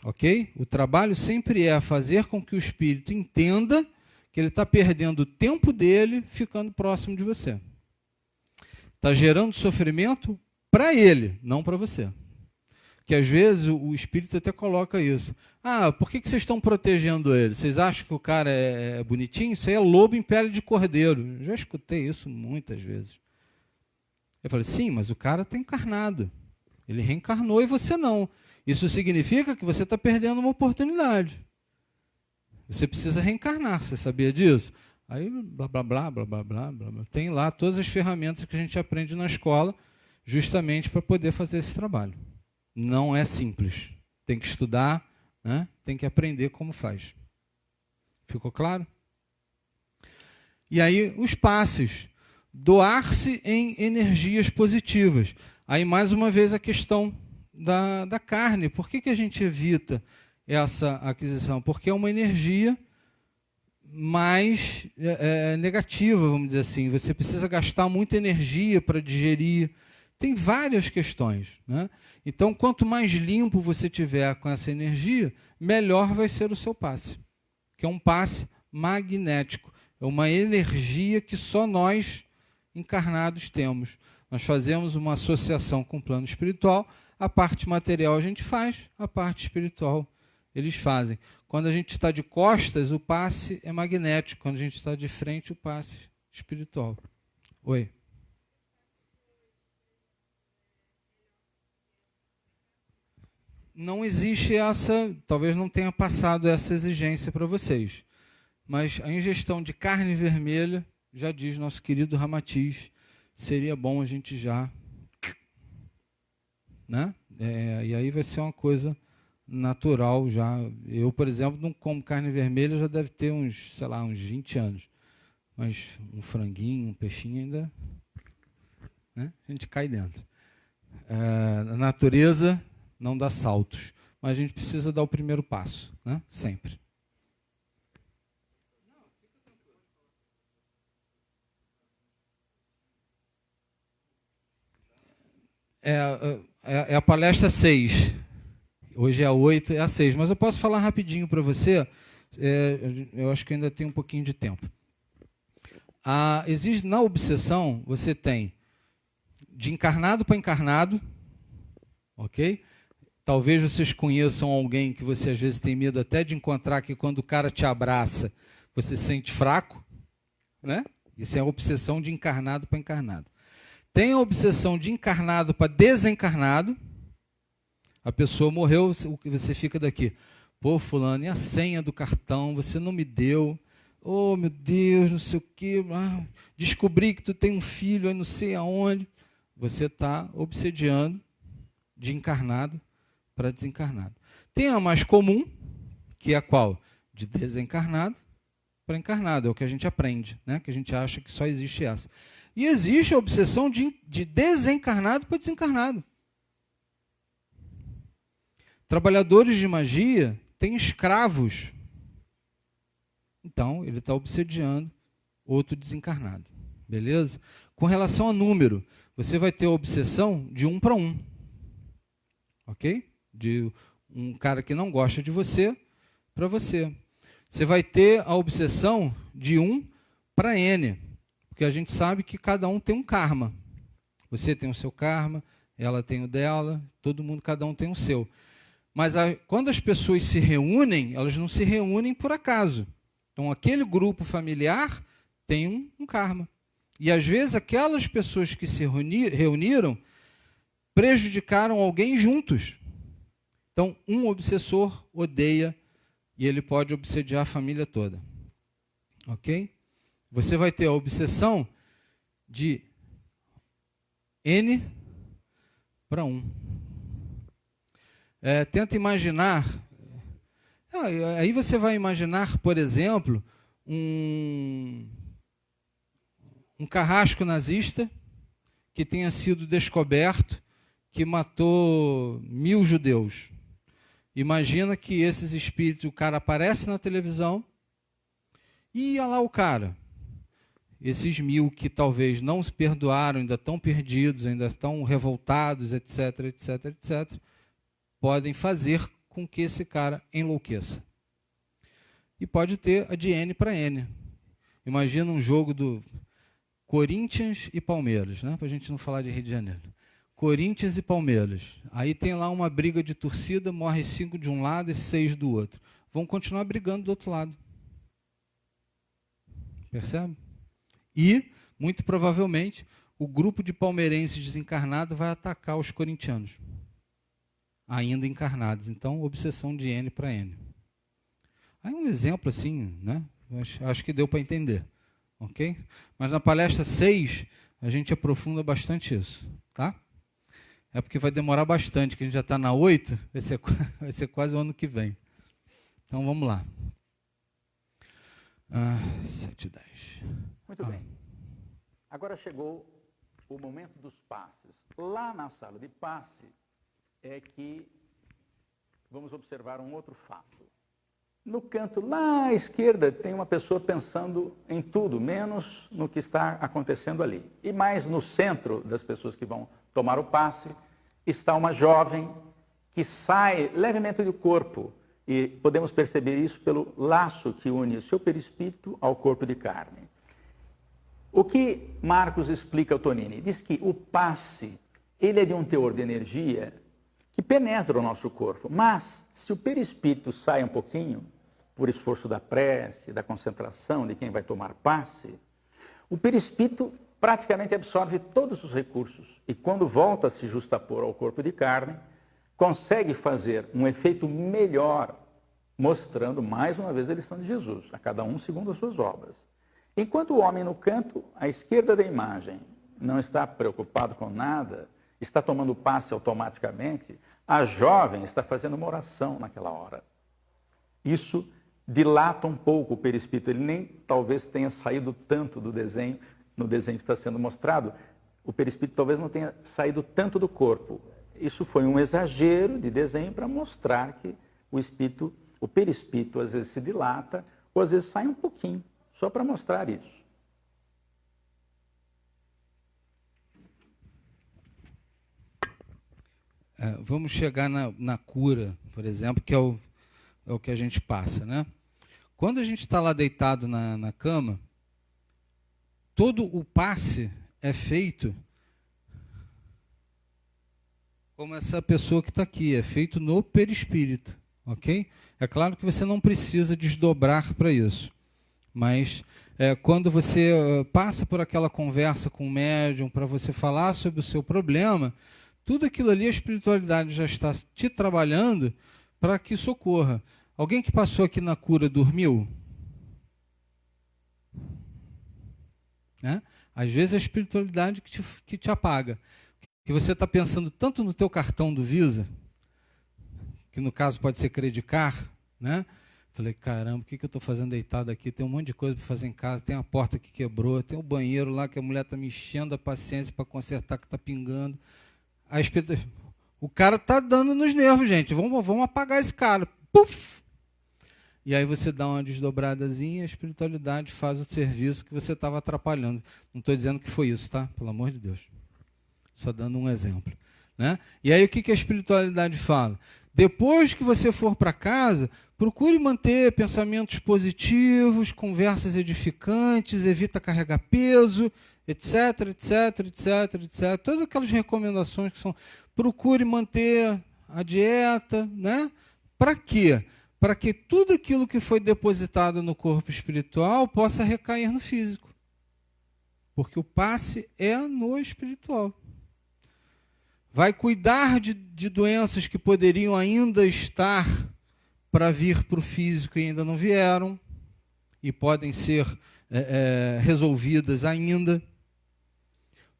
Ok? O trabalho sempre é fazer com que o espírito entenda que ele está perdendo o tempo dele ficando próximo de você. Está gerando sofrimento para ele, não para você. Que às vezes o espírito até coloca isso. Ah, por que vocês estão protegendo ele? Vocês acham que o cara é bonitinho? Isso aí é lobo em pele de cordeiro. Eu já escutei isso muitas vezes. Eu falei, sim, mas o cara está encarnado. Ele reencarnou e você não. Isso significa que você está perdendo uma oportunidade. Você precisa reencarnar, você sabia disso? Aí, blá, blá, blá, blá, blá, blá, blá. Tem lá todas as ferramentas que a gente aprende na escola, justamente para poder fazer esse trabalho. Não é simples. Tem que estudar, né? Tem que aprender como faz. Ficou claro? E aí, os passes. Doar-se em energias positivas. Aí, mais uma vez, a questão da carne. Por que a gente evita essa aquisição? Porque é uma energia mais negativa, vamos dizer assim. Você precisa gastar muita energia para digerir. Tem várias questões, né? Então, quanto mais limpo você tiver com essa energia, melhor vai ser o seu passe. Que é um passe magnético. É uma energia que só nós encarnados temos. Nós fazemos uma associação com o plano espiritual. A parte material a gente faz, a parte espiritual eles fazem. Quando a gente está de costas, o passe é magnético. Quando a gente está de frente, o passe espiritual. Oi. Não existe essa, talvez não tenha passado essa exigência para vocês, mas a ingestão de carne vermelha, já diz nosso querido Ramatiz, seria bom a gente já, né? E aí vai ser uma coisa natural já. Eu, por exemplo, não como carne vermelha, já deve ter uns, sei lá, uns 20 anos, mas um franguinho, um peixinho ainda, né? A gente cai dentro. A natureza não dá saltos, mas a gente precisa dar o primeiro passo, né? Sempre. É a palestra 6. Hoje é a 8, é a 6. Mas eu posso falar rapidinho para você. Eu acho que ainda tem um pouquinho de tempo. Existe na obsessão, você tem de encarnado para encarnado, ok? Talvez vocês conheçam alguém que você às vezes tem medo até de encontrar, que quando o cara te abraça, você se sente fraco, né? Isso é a obsessão de encarnado para encarnado. Tem a obsessão de encarnado para desencarnado. A pessoa morreu, você fica daqui. Pô, fulano, e a senha do cartão? Você não me deu. Oh, meu Deus, não sei o quê. Descobri que tu tem um filho, aí não sei aonde. Você está obsediando de encarnado para desencarnado. Tem a mais comum, que é a qual? De desencarnado para encarnado. É o que a gente aprende, né? Que a gente acha que só existe essa. E existe a obsessão de desencarnado para desencarnado. Trabalhadores de magia têm escravos. Então, ele está obsediando outro desencarnado. Beleza? Com relação a número, você vai ter a obsessão de 1 para 1. Ok? De um cara que não gosta de você para você. Você vai ter a obsessão de 1 para N. Porque a gente sabe que cada um tem um karma. Você tem o seu karma, ela tem o dela, todo mundo, cada um tem o seu. Mas quando as pessoas se reúnem, elas não se reúnem por acaso. Então, aquele grupo familiar tem um karma. E, às vezes, aquelas pessoas que se reuniram prejudicaram alguém juntos. Então, um obsessor odeia e ele pode obsediar a família toda. Ok? Você vai ter a obsessão de N para 1. Tenta imaginar. Aí você vai imaginar, por exemplo, um carrasco nazista que tenha sido descoberto, que matou 1000 judeus. Imagina que esses espíritos, o cara aparece na televisão e olha lá o cara. Esses 1000 que talvez não se perdoaram, ainda estão perdidos, ainda estão revoltados, etc, etc, etc, podem fazer com que esse cara enlouqueça. E pode ter a de N para N. Imagina um jogo do Corinthians e Palmeiras, né? Para a gente não falar de Rio de Janeiro. Corinthians e Palmeiras. Aí tem lá uma briga de torcida, morre 5 de um lado e 6 do outro. Vão continuar brigando do outro lado. Percebe? E, muito provavelmente, o grupo de palmeirenses desencarnados vai atacar os corintianos, ainda encarnados. Então, obsessão de N para N. Aí um exemplo assim, né? Acho que deu para entender. Ok? Mas na palestra 6, a gente aprofunda bastante isso. Tá? É porque vai demorar bastante, que a gente já está na 8, vai ser quase o ano que vem. Então, vamos lá. 7:10. Muito bem. Agora chegou o momento dos passes. Lá na sala de passe é que vamos observar um outro fato. No canto lá à esquerda tem uma pessoa pensando em tudo, menos no que está acontecendo ali. E mais no centro das pessoas que vão tomar o passe está uma jovem que sai levemente do corpo. E podemos perceber isso pelo laço que une o seu perispírito ao corpo de carne. O que Marcos explica ao Tonini? Diz que o passe, ele é de um teor de energia que penetra o nosso corpo. Mas, se o perispírito sai um pouquinho, por esforço da prece, da concentração de quem vai tomar passe, o perispírito praticamente absorve todos os recursos. E quando volta a se justapor ao corpo de carne, consegue fazer um efeito melhor, mostrando mais uma vez a lição de Jesus, a cada um segundo as suas obras. Enquanto o homem no canto, à esquerda da imagem, não está preocupado com nada, está tomando passe automaticamente, a jovem está fazendo uma oração naquela hora. Isso dilata um pouco o perispírito, ele nem talvez tenha saído tanto do desenho, no desenho que está sendo mostrado, o perispírito talvez não tenha saído tanto do corpo. Isso foi um exagero de desenho para mostrar que o perispírito às vezes se dilata, ou às vezes sai um pouquinho, só para mostrar isso. Vamos chegar na cura, por exemplo, que é o que a gente passa, né? Quando a gente está lá deitado na cama, todo o passe é feito como essa pessoa que está aqui, é feito no perispírito, ok? É claro que você não precisa desdobrar para isso, mas quando você passa por aquela conversa com o médium para você falar sobre o seu problema, tudo aquilo ali a espiritualidade já está te trabalhando para que isso ocorra. Alguém que passou aqui na cura dormiu? Né? Às vezes é a espiritualidade que te apaga. Que você está pensando tanto no teu cartão do Visa, que no caso pode ser Credicar, né? Falei, caramba, o que eu estou fazendo deitado aqui? Tem um monte de coisa para fazer em casa, tem a porta que quebrou, tem o banheiro lá que a mulher está me enchendo a paciência para consertar que está pingando. O cara está dando nos nervos, gente. Vamos apagar esse cara. Puf! E aí você dá uma desdobradazinha, a espiritualidade faz o serviço que você estava atrapalhando. Não estou dizendo que foi isso, tá? Pelo amor de Deus. Só dando um exemplo. Né? E aí o que a espiritualidade fala? Depois que você for para casa, procure manter pensamentos positivos, conversas edificantes, evita carregar peso, etc, etc, etc, etc. Todas aquelas recomendações que são... Procure manter a dieta, né? Para quê? Para que tudo aquilo que foi depositado no corpo espiritual possa recair no físico. Porque o passe é no espiritual. Vai cuidar de doenças que poderiam ainda estar para vir para o físico e ainda não vieram, e podem ser resolvidas ainda.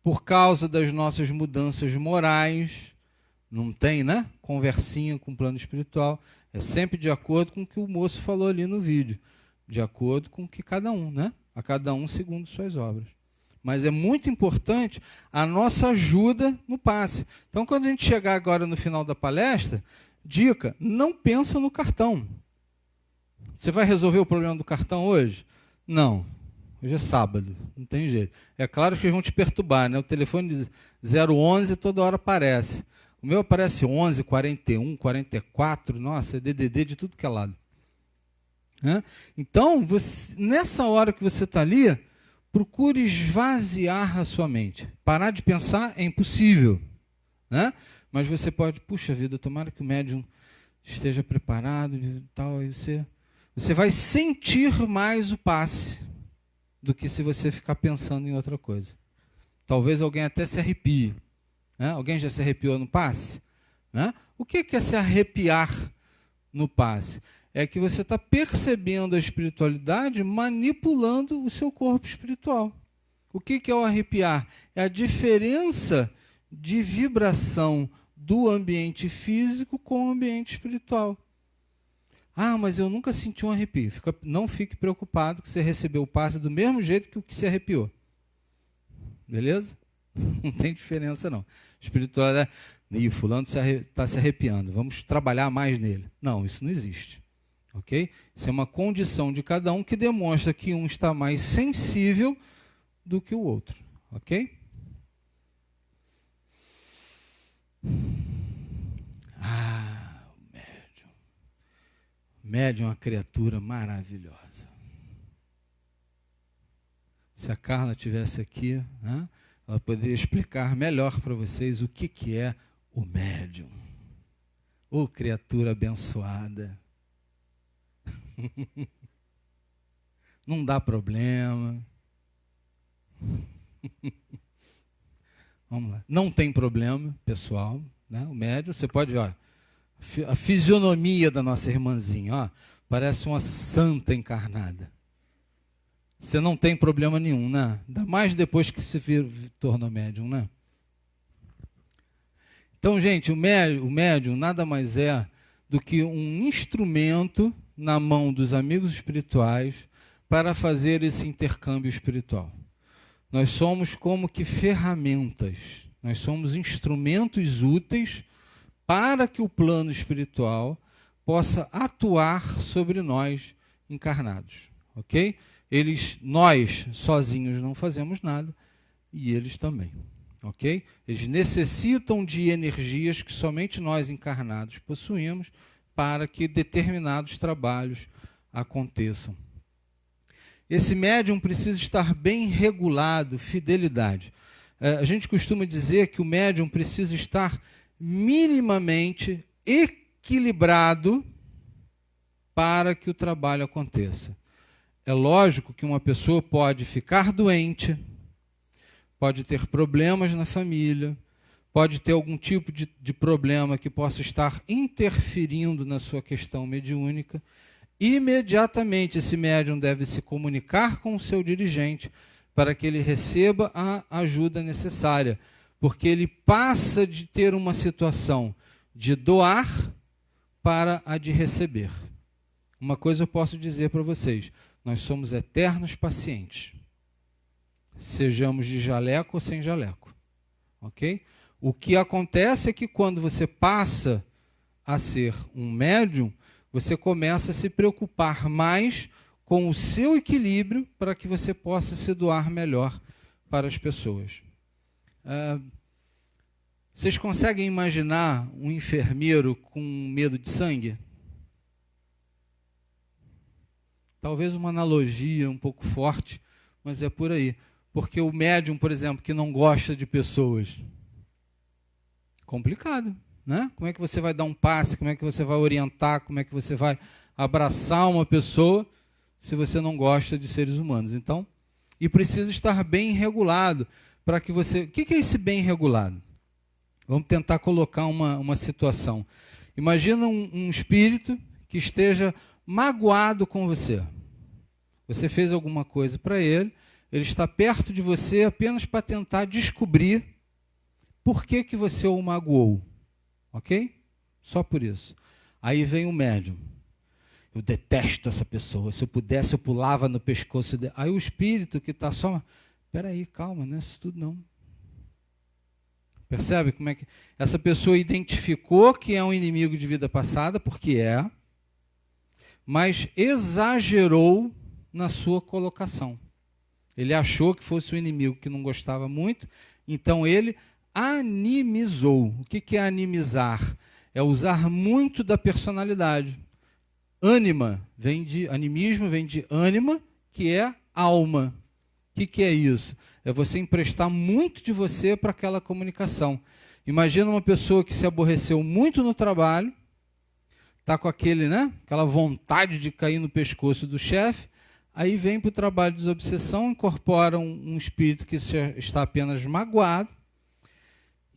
por causa das nossas mudanças morais. Não tem, né? Conversinha com o plano espiritual. É sempre de acordo com o que o moço falou ali no vídeo. De acordo com o que cada um, né? A cada um segundo suas obras. Mas é muito importante a nossa ajuda no passe. Então, quando a gente chegar agora no final da palestra, dica, não pensa no cartão. Você vai resolver o problema do cartão hoje? Não. Hoje é sábado, não tem jeito. É claro que eles vão te perturbar, né? O telefone 011 toda hora aparece. O meu aparece 11, 41, 44, nossa, é DDD de tudo que é lado. Então, nessa hora que você está ali, procure esvaziar a sua mente. Parar de pensar é impossível, né? Mas você pode, puxa vida, tomara que o médium esteja preparado e tal, aí você vai sentir mais o passe do que se você ficar pensando em outra coisa. Talvez alguém até se arrepie. Né? Alguém já se arrepiou no passe? Né? O que é se arrepiar no passe? É que você está percebendo a espiritualidade manipulando o seu corpo espiritual. O que é o arrepiar? É a diferença de vibração do ambiente físico com o ambiente espiritual. Ah, mas eu nunca senti um arrepio. Não fique preocupado que você recebeu o passe do mesmo jeito que o que se arrepiou. Beleza? Não tem diferença não. Espiritualidade, e fulano está se arrepiando, vamos trabalhar mais nele. Não, isso não existe. Ok? Isso é uma condição de cada um que demonstra que um está mais sensível do que o outro. Ok? O médium. O médium é uma criatura maravilhosa. Se a Carla estivesse aqui, né, ela poderia explicar melhor para vocês o que é o médium. Ô, criatura abençoada. Não dá problema. Vamos lá. Não tem problema, pessoal. Né? O médium, você pode, ó, a fisionomia da nossa irmãzinha, ó, parece uma santa encarnada. Você não tem problema nenhum, né? Ainda mais depois que se tornou médium, né? Então, gente, o médium nada mais é do que um instrumento na mão dos amigos espirituais para fazer esse intercâmbio espiritual. Nós somos como que ferramentas, nós somos instrumentos úteis para que o plano espiritual possa atuar sobre nós encarnados, ok? Nós sozinhos não fazemos nada e eles também, ok? Eles necessitam de energias que somente nós encarnados possuímos para que determinados trabalhos aconteçam. Esse médium precisa estar bem regulado, fidelidade. A gente costuma dizer que o médium precisa estar minimamente equilibrado para que o trabalho aconteça. É lógico que uma pessoa pode ficar doente, pode ter problemas na família, pode ter algum tipo de problema que possa estar interferindo na sua questão mediúnica. Imediatamente esse médium deve se comunicar com o seu dirigente para que ele receba a ajuda necessária, porque ele passa de ter uma situação de doar para a de receber. Uma coisa eu posso dizer para vocês, nós somos eternos pacientes, sejamos de jaleco ou sem jaleco, ok? O que acontece é que quando você passa a ser um médium, você começa a se preocupar mais com o seu equilíbrio para que você possa se doar melhor para as pessoas. Vocês conseguem imaginar um enfermeiro com medo de sangue? Talvez uma analogia um pouco forte, mas é por aí. Porque o médium, por exemplo, que não gosta de pessoas, complicado, né? Como é que você vai dar um passe, como é que você vai orientar, como é que você vai abraçar uma pessoa se você não gosta de seres humanos? Então, e precisa estar bem regulado para que você... O que é esse bem regulado? Vamos tentar colocar uma situação. Imagina um espírito que esteja magoado com você. Você fez alguma coisa para ele, ele está perto de você apenas para tentar descobrir por que que você o magoou. Ok? Só por isso. Aí vem o médium. Eu detesto essa pessoa. Se eu pudesse, eu pulava no pescoço dele. Aí o espírito que está só... Peraí, calma, não é isso tudo não. Percebe como é que... Essa pessoa identificou que é um inimigo de vida passada, porque é, mas exagerou na sua colocação. Ele achou que fosse um inimigo que não gostava muito, então ele animizou. O que é animizar? É usar muito da personalidade. Animismo vem de ânima, que é alma. O que é isso? É você emprestar muito de você para aquela comunicação. Imagina uma pessoa que se aborreceu muito no trabalho, está com aquela vontade de cair no pescoço do chefe, aí vem para o trabalho de desobsessão, incorpora um espírito que está apenas magoado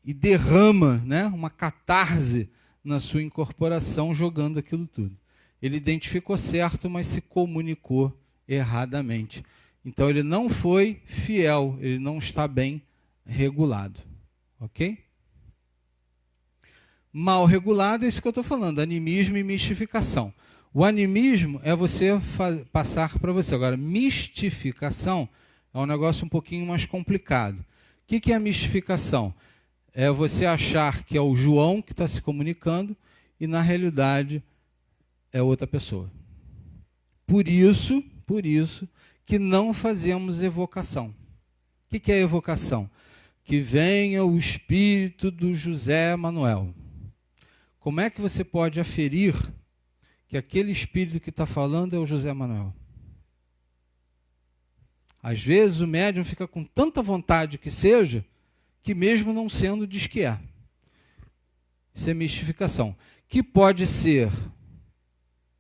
e derrama uma catarse na sua incorporação, jogando aquilo tudo. Ele identificou certo, mas se comunicou erradamente. Então ele não foi fiel, ele não está bem regulado. Ok? Mal regulado é isso que eu estou falando, animismo e mistificação. O animismo é você passar para você. Agora, mistificação é um negócio um pouquinho mais complicado. O que é a mistificação? É você achar que é o João que está se comunicando e, na realidade, é outra pessoa. Por isso que não fazemos evocação. O que é evocação? Que venha o espírito do José Manuel. Como é que você pode aferir que aquele espírito que está falando é o José Manuel? Às vezes o médium fica com tanta vontade que seja, que mesmo não sendo, diz que é. Isso é mistificação. Que pode ser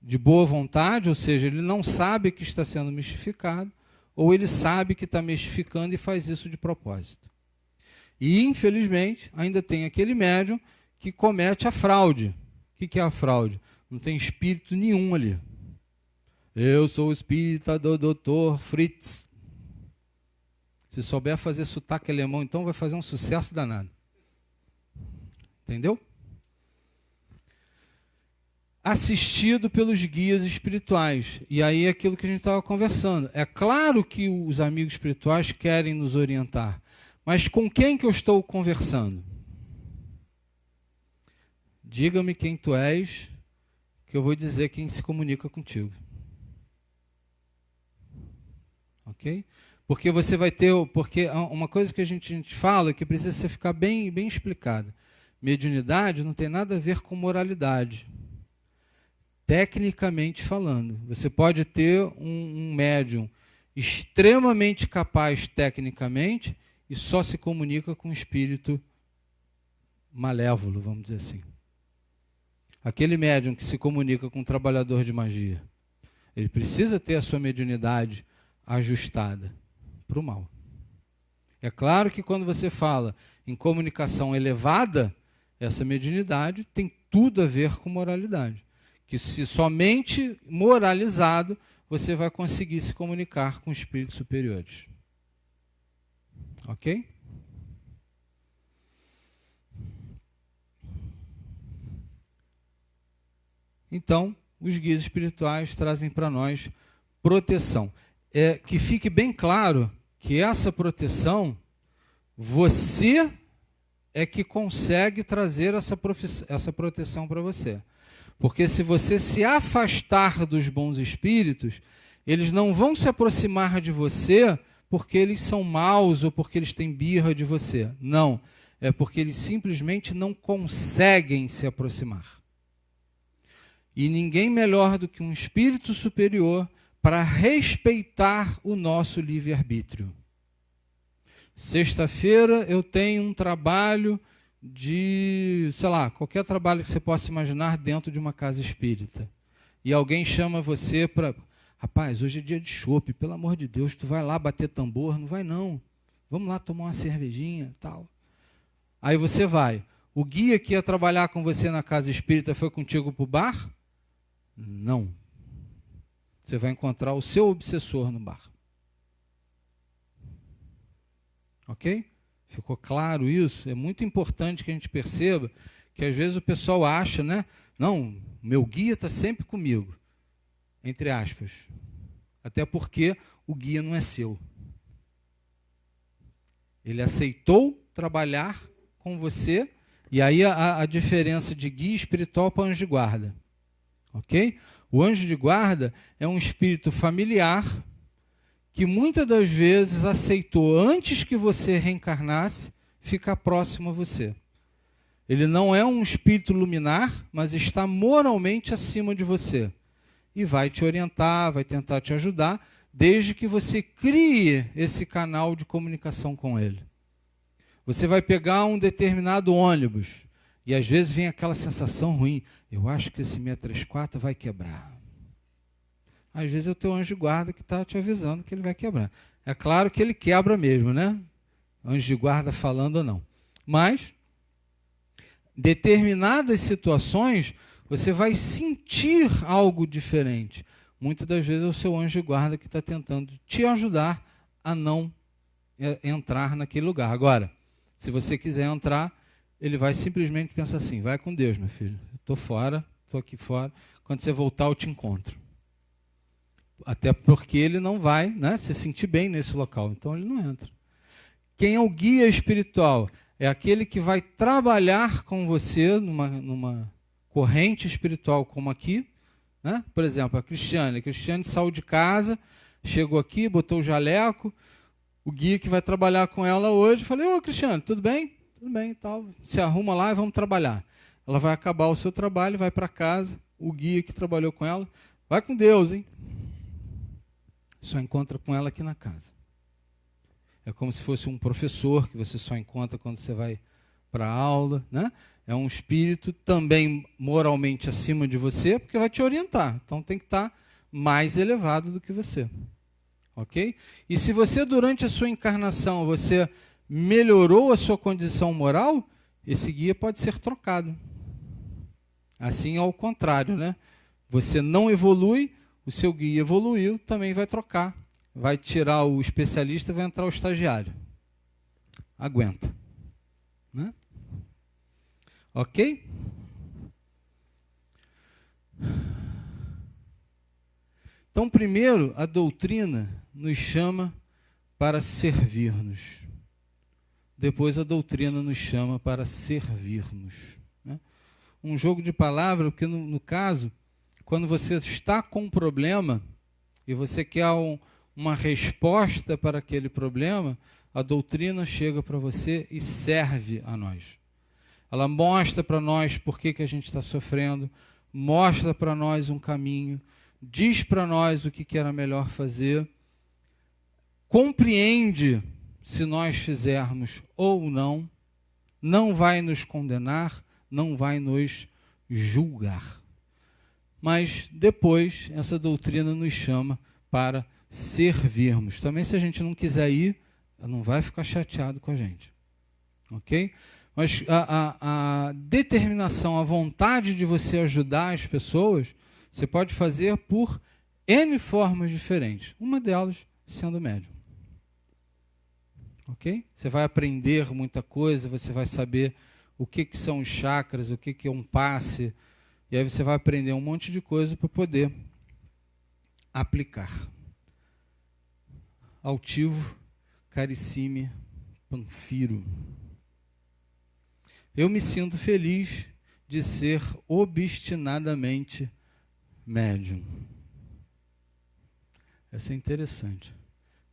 de boa vontade, ou seja, ele não sabe que está sendo mistificado, ou ele sabe que está mistificando e faz isso de propósito. E, infelizmente, ainda tem aquele médium que comete a fraude. O que é a fraude? Não tem espírito nenhum ali. Eu sou o espírita do Dr. Fritz. Se souber fazer sotaque alemão, então vai fazer um sucesso danado. Entendeu? Assistido pelos guias espirituais. E aí é aquilo que a gente estava conversando. É claro que os amigos espirituais querem nos orientar, mas com quem que eu estou conversando? Diga-me quem tu és, que eu vou dizer quem se comunica contigo. Ok? Porque você vai ter... Porque uma coisa que a gente fala que precisa ficar bem explicada. Mediunidade não tem nada a ver com moralidade. Tecnicamente falando, você pode ter um médium extremamente capaz tecnicamente e só se comunica com um espírito malévolo, vamos dizer assim. Aquele médium que se comunica com um trabalhador de magia, ele precisa ter a sua mediunidade ajustada para o mal. É claro que quando você fala em comunicação elevada, essa mediunidade tem tudo a ver com moralidade. Que se somente moralizado, você vai conseguir se comunicar com espíritos superiores. Ok? Então, os guias espirituais trazem para nós proteção. Que fique bem claro que essa proteção, você é que consegue trazer essa proteção para você. Porque se você se afastar dos bons espíritos, eles não vão se aproximar de você porque eles são maus ou porque eles têm birra de você. Não, é porque eles simplesmente não conseguem se aproximar. E ninguém melhor do que um espírito superior para respeitar o nosso livre-arbítrio. Sexta-feira eu tenho um trabalho de, sei lá, qualquer trabalho que você possa imaginar dentro de uma casa espírita. E alguém chama você para... Rapaz, hoje é dia de chopp, pelo amor de Deus, tu vai lá bater tambor? Não vai não. Vamos lá tomar uma cervejinha, tal. Aí você vai. O guia que ia trabalhar com você na casa espírita foi contigo para o bar? Não. Você vai encontrar o seu obsessor no bar. Ok? Ficou claro isso? É muito importante que a gente perceba que às vezes o pessoal acha, né? Não, meu guia está sempre comigo, entre aspas. Até porque o guia não é seu. Ele aceitou trabalhar com você, e aí a diferença de guia espiritual para anjo de guarda. Ok? O anjo de guarda é um espírito familiar que muitas das vezes aceitou, antes que você reencarnasse, ficar próximo a você. Ele não é um espírito luminar, mas está moralmente acima de você. E vai te orientar, vai tentar te ajudar, desde que você crie esse canal de comunicação com ele. Você vai pegar um determinado ônibus, e às vezes vem aquela sensação ruim, eu acho que esse 634 vai quebrar. Às vezes é o teu anjo de guarda que está te avisando que ele vai quebrar. É claro que ele quebra mesmo, né? Anjo de guarda falando ou não. Mas, determinadas situações, você vai sentir algo diferente. Muitas das vezes é o seu anjo de guarda que está tentando te ajudar a não entrar naquele lugar. Agora, se você quiser entrar, ele vai simplesmente pensar assim, vai com Deus, meu filho. Eu estou fora, estou aqui fora. Quando você voltar, eu te encontro. Até porque ele não vai, né, se sentir bem nesse local. Então ele não entra. Quem é o guia espiritual? É aquele que vai trabalhar com você numa corrente espiritual como aqui. Né? Por exemplo, a Cristiane. A Cristiane saiu de casa, chegou aqui, botou o jaleco. O guia que vai trabalhar com ela hoje, falei, ô Cristiane, tudo bem? Tudo bem e tal. Se arruma lá e vamos trabalhar. Ela vai acabar o seu trabalho, vai para casa. O guia que trabalhou com ela, vai com Deus, hein? Só encontra com ela aqui na casa. É como se fosse um professor que você só encontra quando você vai para a aula, né? É um espírito também moralmente acima de você, porque vai te orientar. Então tem que estar mais elevado do que você. Ok? E se você, durante a sua encarnação, você melhorou a sua condição moral, esse guia pode ser trocado. Assim ao contrário, né? Você não evolui, o seu guia evoluiu, também vai trocar. Vai tirar o especialista e vai entrar o estagiário. Aguenta. Né? Ok? Então, primeiro, a doutrina nos chama para servir-nos. Depois, a doutrina nos chama para servirmos. Né? Um jogo de palavras, porque no caso, quando você está com um problema e você quer uma resposta para aquele problema, a doutrina chega para você e serve a nós. Ela mostra para nós por que a gente está sofrendo, mostra para nós um caminho, diz para nós o que era melhor fazer, compreende se nós fizermos ou não, não vai nos condenar, não vai nos julgar. Mas depois essa doutrina nos chama para servirmos. Também se a gente não quiser ir, não vai ficar chateado com a gente. Ok? Mas a determinação, a vontade de você ajudar as pessoas, você pode fazer por N formas diferentes. Uma delas sendo médium. Ok? Você vai aprender muita coisa, você vai saber o que são os chakras, o que é um passe, e aí você vai aprender um monte de coisa para poder aplicar. Altivo Carissime Panfiro. Eu me sinto feliz de ser obstinadamente médium. Essa é interessante.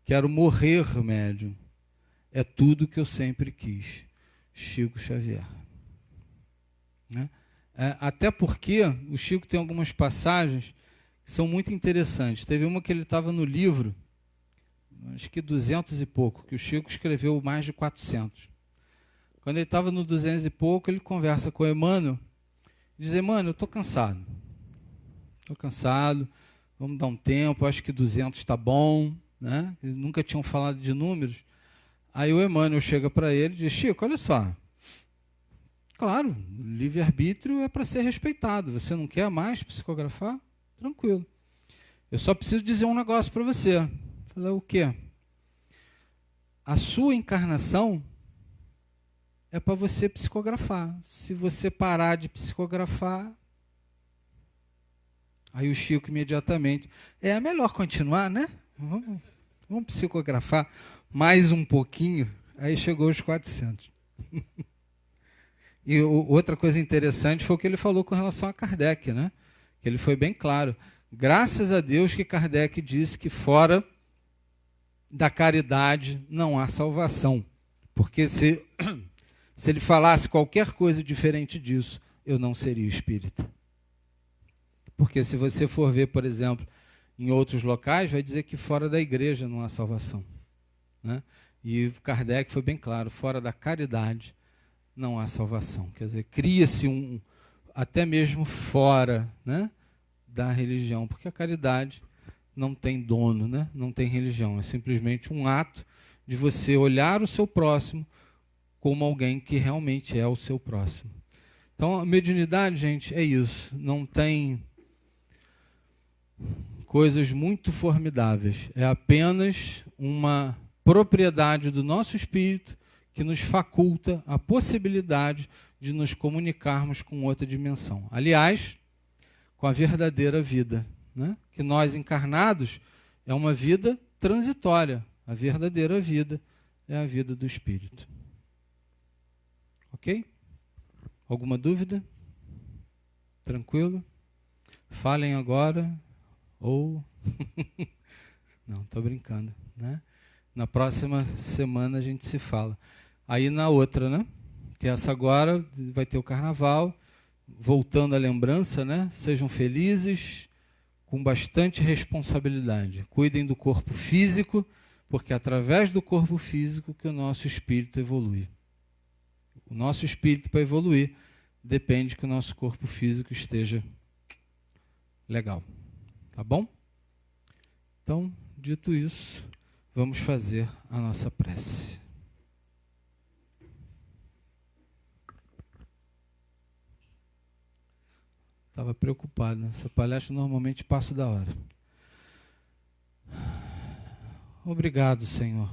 Quero morrer médium. É tudo que eu sempre quis. Chico Xavier. Né? Até porque o Chico tem algumas passagens que são muito interessantes. Teve uma que ele estava no livro, acho que 200 e pouco, que o Chico escreveu mais de 400. Quando ele estava no 200 e pouco, ele conversa com o Emmanuel, e diz, Emmanuel, eu estou cansado. Estou cansado, vamos dar um tempo, acho que 200 está bom. Né? Eles nunca tinham falado de números. Aí o Emmanuel chega para ele e diz, Chico, olha só, claro, livre-arbítrio é para ser respeitado. Você não quer mais psicografar? Tranquilo. Eu só preciso dizer um negócio para você. Eu falei, o quê? a sua encarnação é para você psicografar. Se você parar de psicografar, aí o Chico imediatamente, é melhor continuar, né? Vamos psicografar mais um pouquinho. Aí chegou os 400. E outra coisa interessante foi o que ele falou com relação a Kardec, né? Que ele foi bem claro. Graças a Deus que Kardec disse que fora da caridade não há salvação. Porque se ele falasse qualquer coisa diferente disso, eu não seria espírita. Porque se você for ver, por exemplo, em outros locais, vai dizer que fora da igreja não há salvação, né? E Kardec foi bem claro, fora da caridade não há salvação. Quer dizer, cria-se até mesmo fora, né, da religião, porque a caridade não tem dono, né? Não tem religião, é simplesmente um ato de você olhar o seu próximo como alguém que realmente é o seu próximo. Então, a mediunidade, gente, é isso. Não tem coisas muito formidáveis. É apenas uma propriedade do nosso espírito que nos faculta a possibilidade de nos comunicarmos com outra dimensão. Aliás, com a verdadeira vida, né? Que nós encarnados é uma vida transitória. A verdadeira vida é a vida do espírito. Ok? Alguma dúvida? Tranquilo? Falem agora ou... Não, estou brincando, né? Na próxima semana a gente se fala. Aí na outra, né? Que essa agora vai ter o carnaval. Voltando à lembrança, né? Sejam felizes, com bastante responsabilidade. Cuidem do corpo físico, porque é através do corpo físico que o nosso espírito evolui. O nosso espírito, para evoluir, depende que o nosso corpo físico esteja legal. Tá bom? Então, dito isso, vamos fazer a nossa prece. Estava preocupado, né? Essa palestra normalmente passa da hora. Obrigado, Senhor.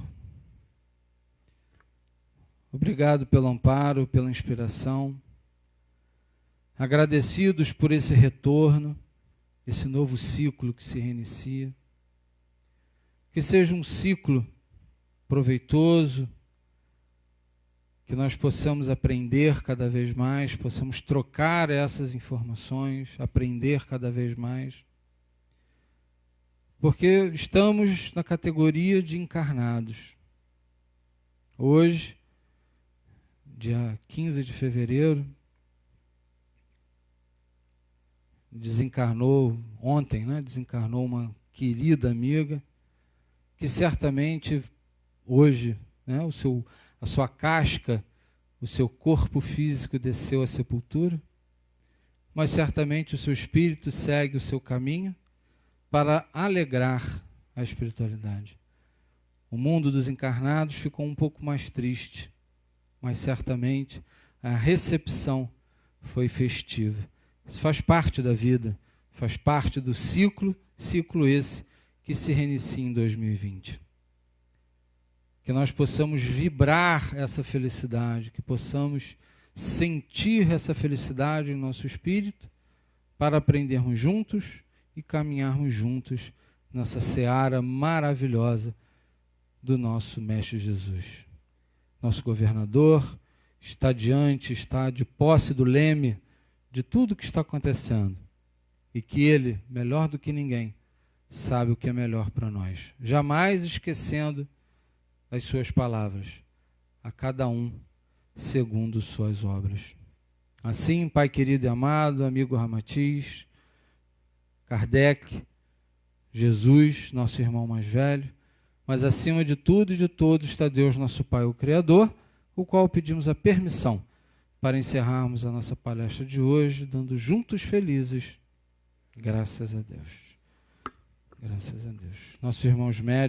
Obrigado pelo amparo, pela inspiração. Agradecidos por esse retorno, esse novo ciclo que se reinicia. Que seja um ciclo proveitoso, que nós possamos aprender cada vez mais, possamos trocar essas informações, aprender cada vez mais. Porque estamos na categoria de encarnados. Hoje, dia 15 de fevereiro, ontem, né, desencarnou uma querida amiga, que certamente hoje, né, a sua casca, o seu corpo físico desceu à sepultura, mas certamente o seu espírito segue o seu caminho para alegrar a espiritualidade. O mundo dos encarnados ficou um pouco mais triste, mas certamente a recepção foi festiva. Isso faz parte da vida, faz parte do ciclo esse que se reinicia em 2020. Que nós possamos vibrar essa felicidade, que possamos sentir essa felicidade em nosso espírito, para aprendermos juntos e caminharmos juntos nessa seara maravilhosa do nosso Mestre Jesus. Nosso governador está de posse do leme de tudo que está acontecendo, e que ele, melhor do que ninguém, sabe o que é melhor para nós, jamais esquecendo as suas palavras, a cada um segundo suas obras. Assim, Pai querido e amado, amigo Ramatiz, Kardec, Jesus, nosso irmão mais velho, mas acima de tudo e de todos está Deus, nosso Pai, o Criador, o qual pedimos a permissão para encerrarmos a nossa palestra de hoje, dando juntos felizes, graças a Deus. Graças a Deus. Nossos irmãos médicos,